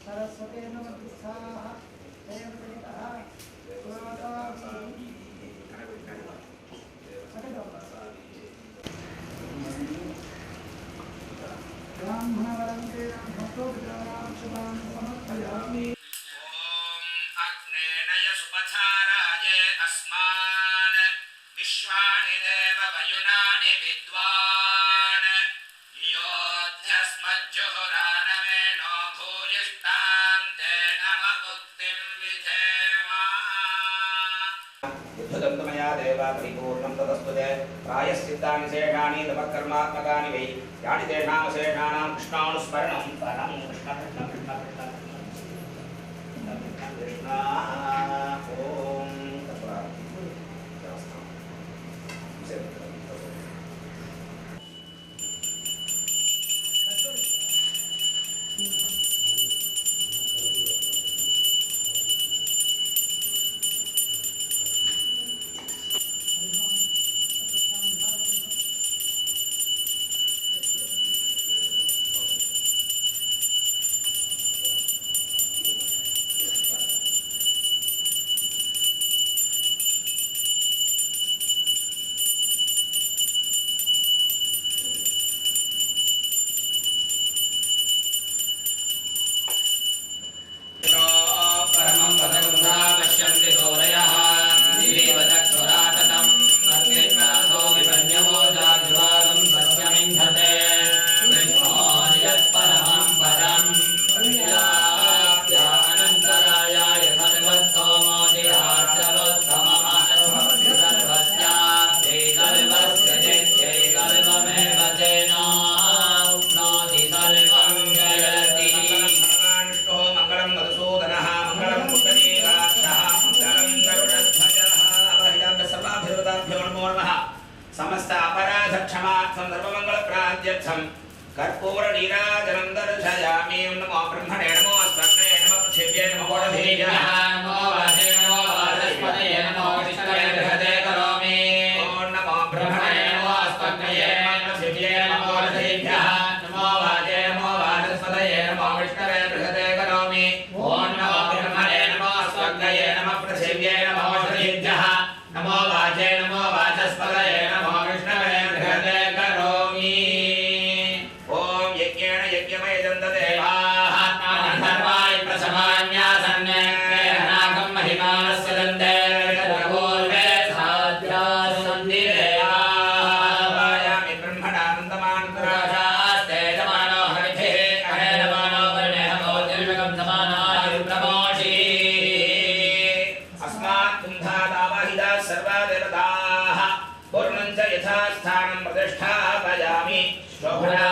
सरस्वते नमः स्वाहा देवदेवः ब्राह्मणवरन्ते भक्तोपचारां शुभां समर्पयामि ॐ अग्नेनय सुपथाराय अस्मान् विश्वानि देव वयुनानि विद्वान् योऽध्यस्मज्जुहुरानमेनो भूयिष्ठान् ते नम मुक्तिं विधेम युद्धदन्तमया देव परिपूर्णं ततस्तुते प्रायश्चित्तानि शेषाणि तपःकर्मात्मकानि वै यानि तेषां शेषाणां कृष्णानुस्मरणं फलं कृष्ण कृष्ण कृष्ण कृष्ण कर्पूर नीराजनं दर्शयामि। ओं नमो ब्रह्मणे नमो अस्मत्ये नमो पृथिव्यै नमो ओषधीभ्यः नमो वाचे नमो वाचस्पतये नमो विष्णवे बृहते करोमि। ओं नमो ब्रह्मणे नमो अस्मत्ये नमो पृथिव्यै नमो ओषधीभ्यः नमो वाचे नमो वाचस्पतये नमो विष्णवे बृहते करोमि। ओं नमो ब्रह्मणे नमो अस्मत्ये नमो पृथिव्यै नमो ओषधीभ्यः नमो वाचे नमो वाचस्पतये नमो विष्णवे बृहते करोमि। ओं यज्ञेन यज्ञमयजं देवाः धर्माय प्रसमान्यासन्ने नागं महिमानस्य दन्ते पूर्वे साध्याः सन्ति देवाः। वायामि ब्रह्मणानन्दमानतराजास्ते तेजमानो हरिभिः अहेनमानो वर्णेह भवतिर्विगं समानायुर्प्रमोषी। अस्मात् कुम्भादावाहिताः सर्वा देवताः पूर्णं च यथास्थानं प्रतिष्ठापयामि। शोभना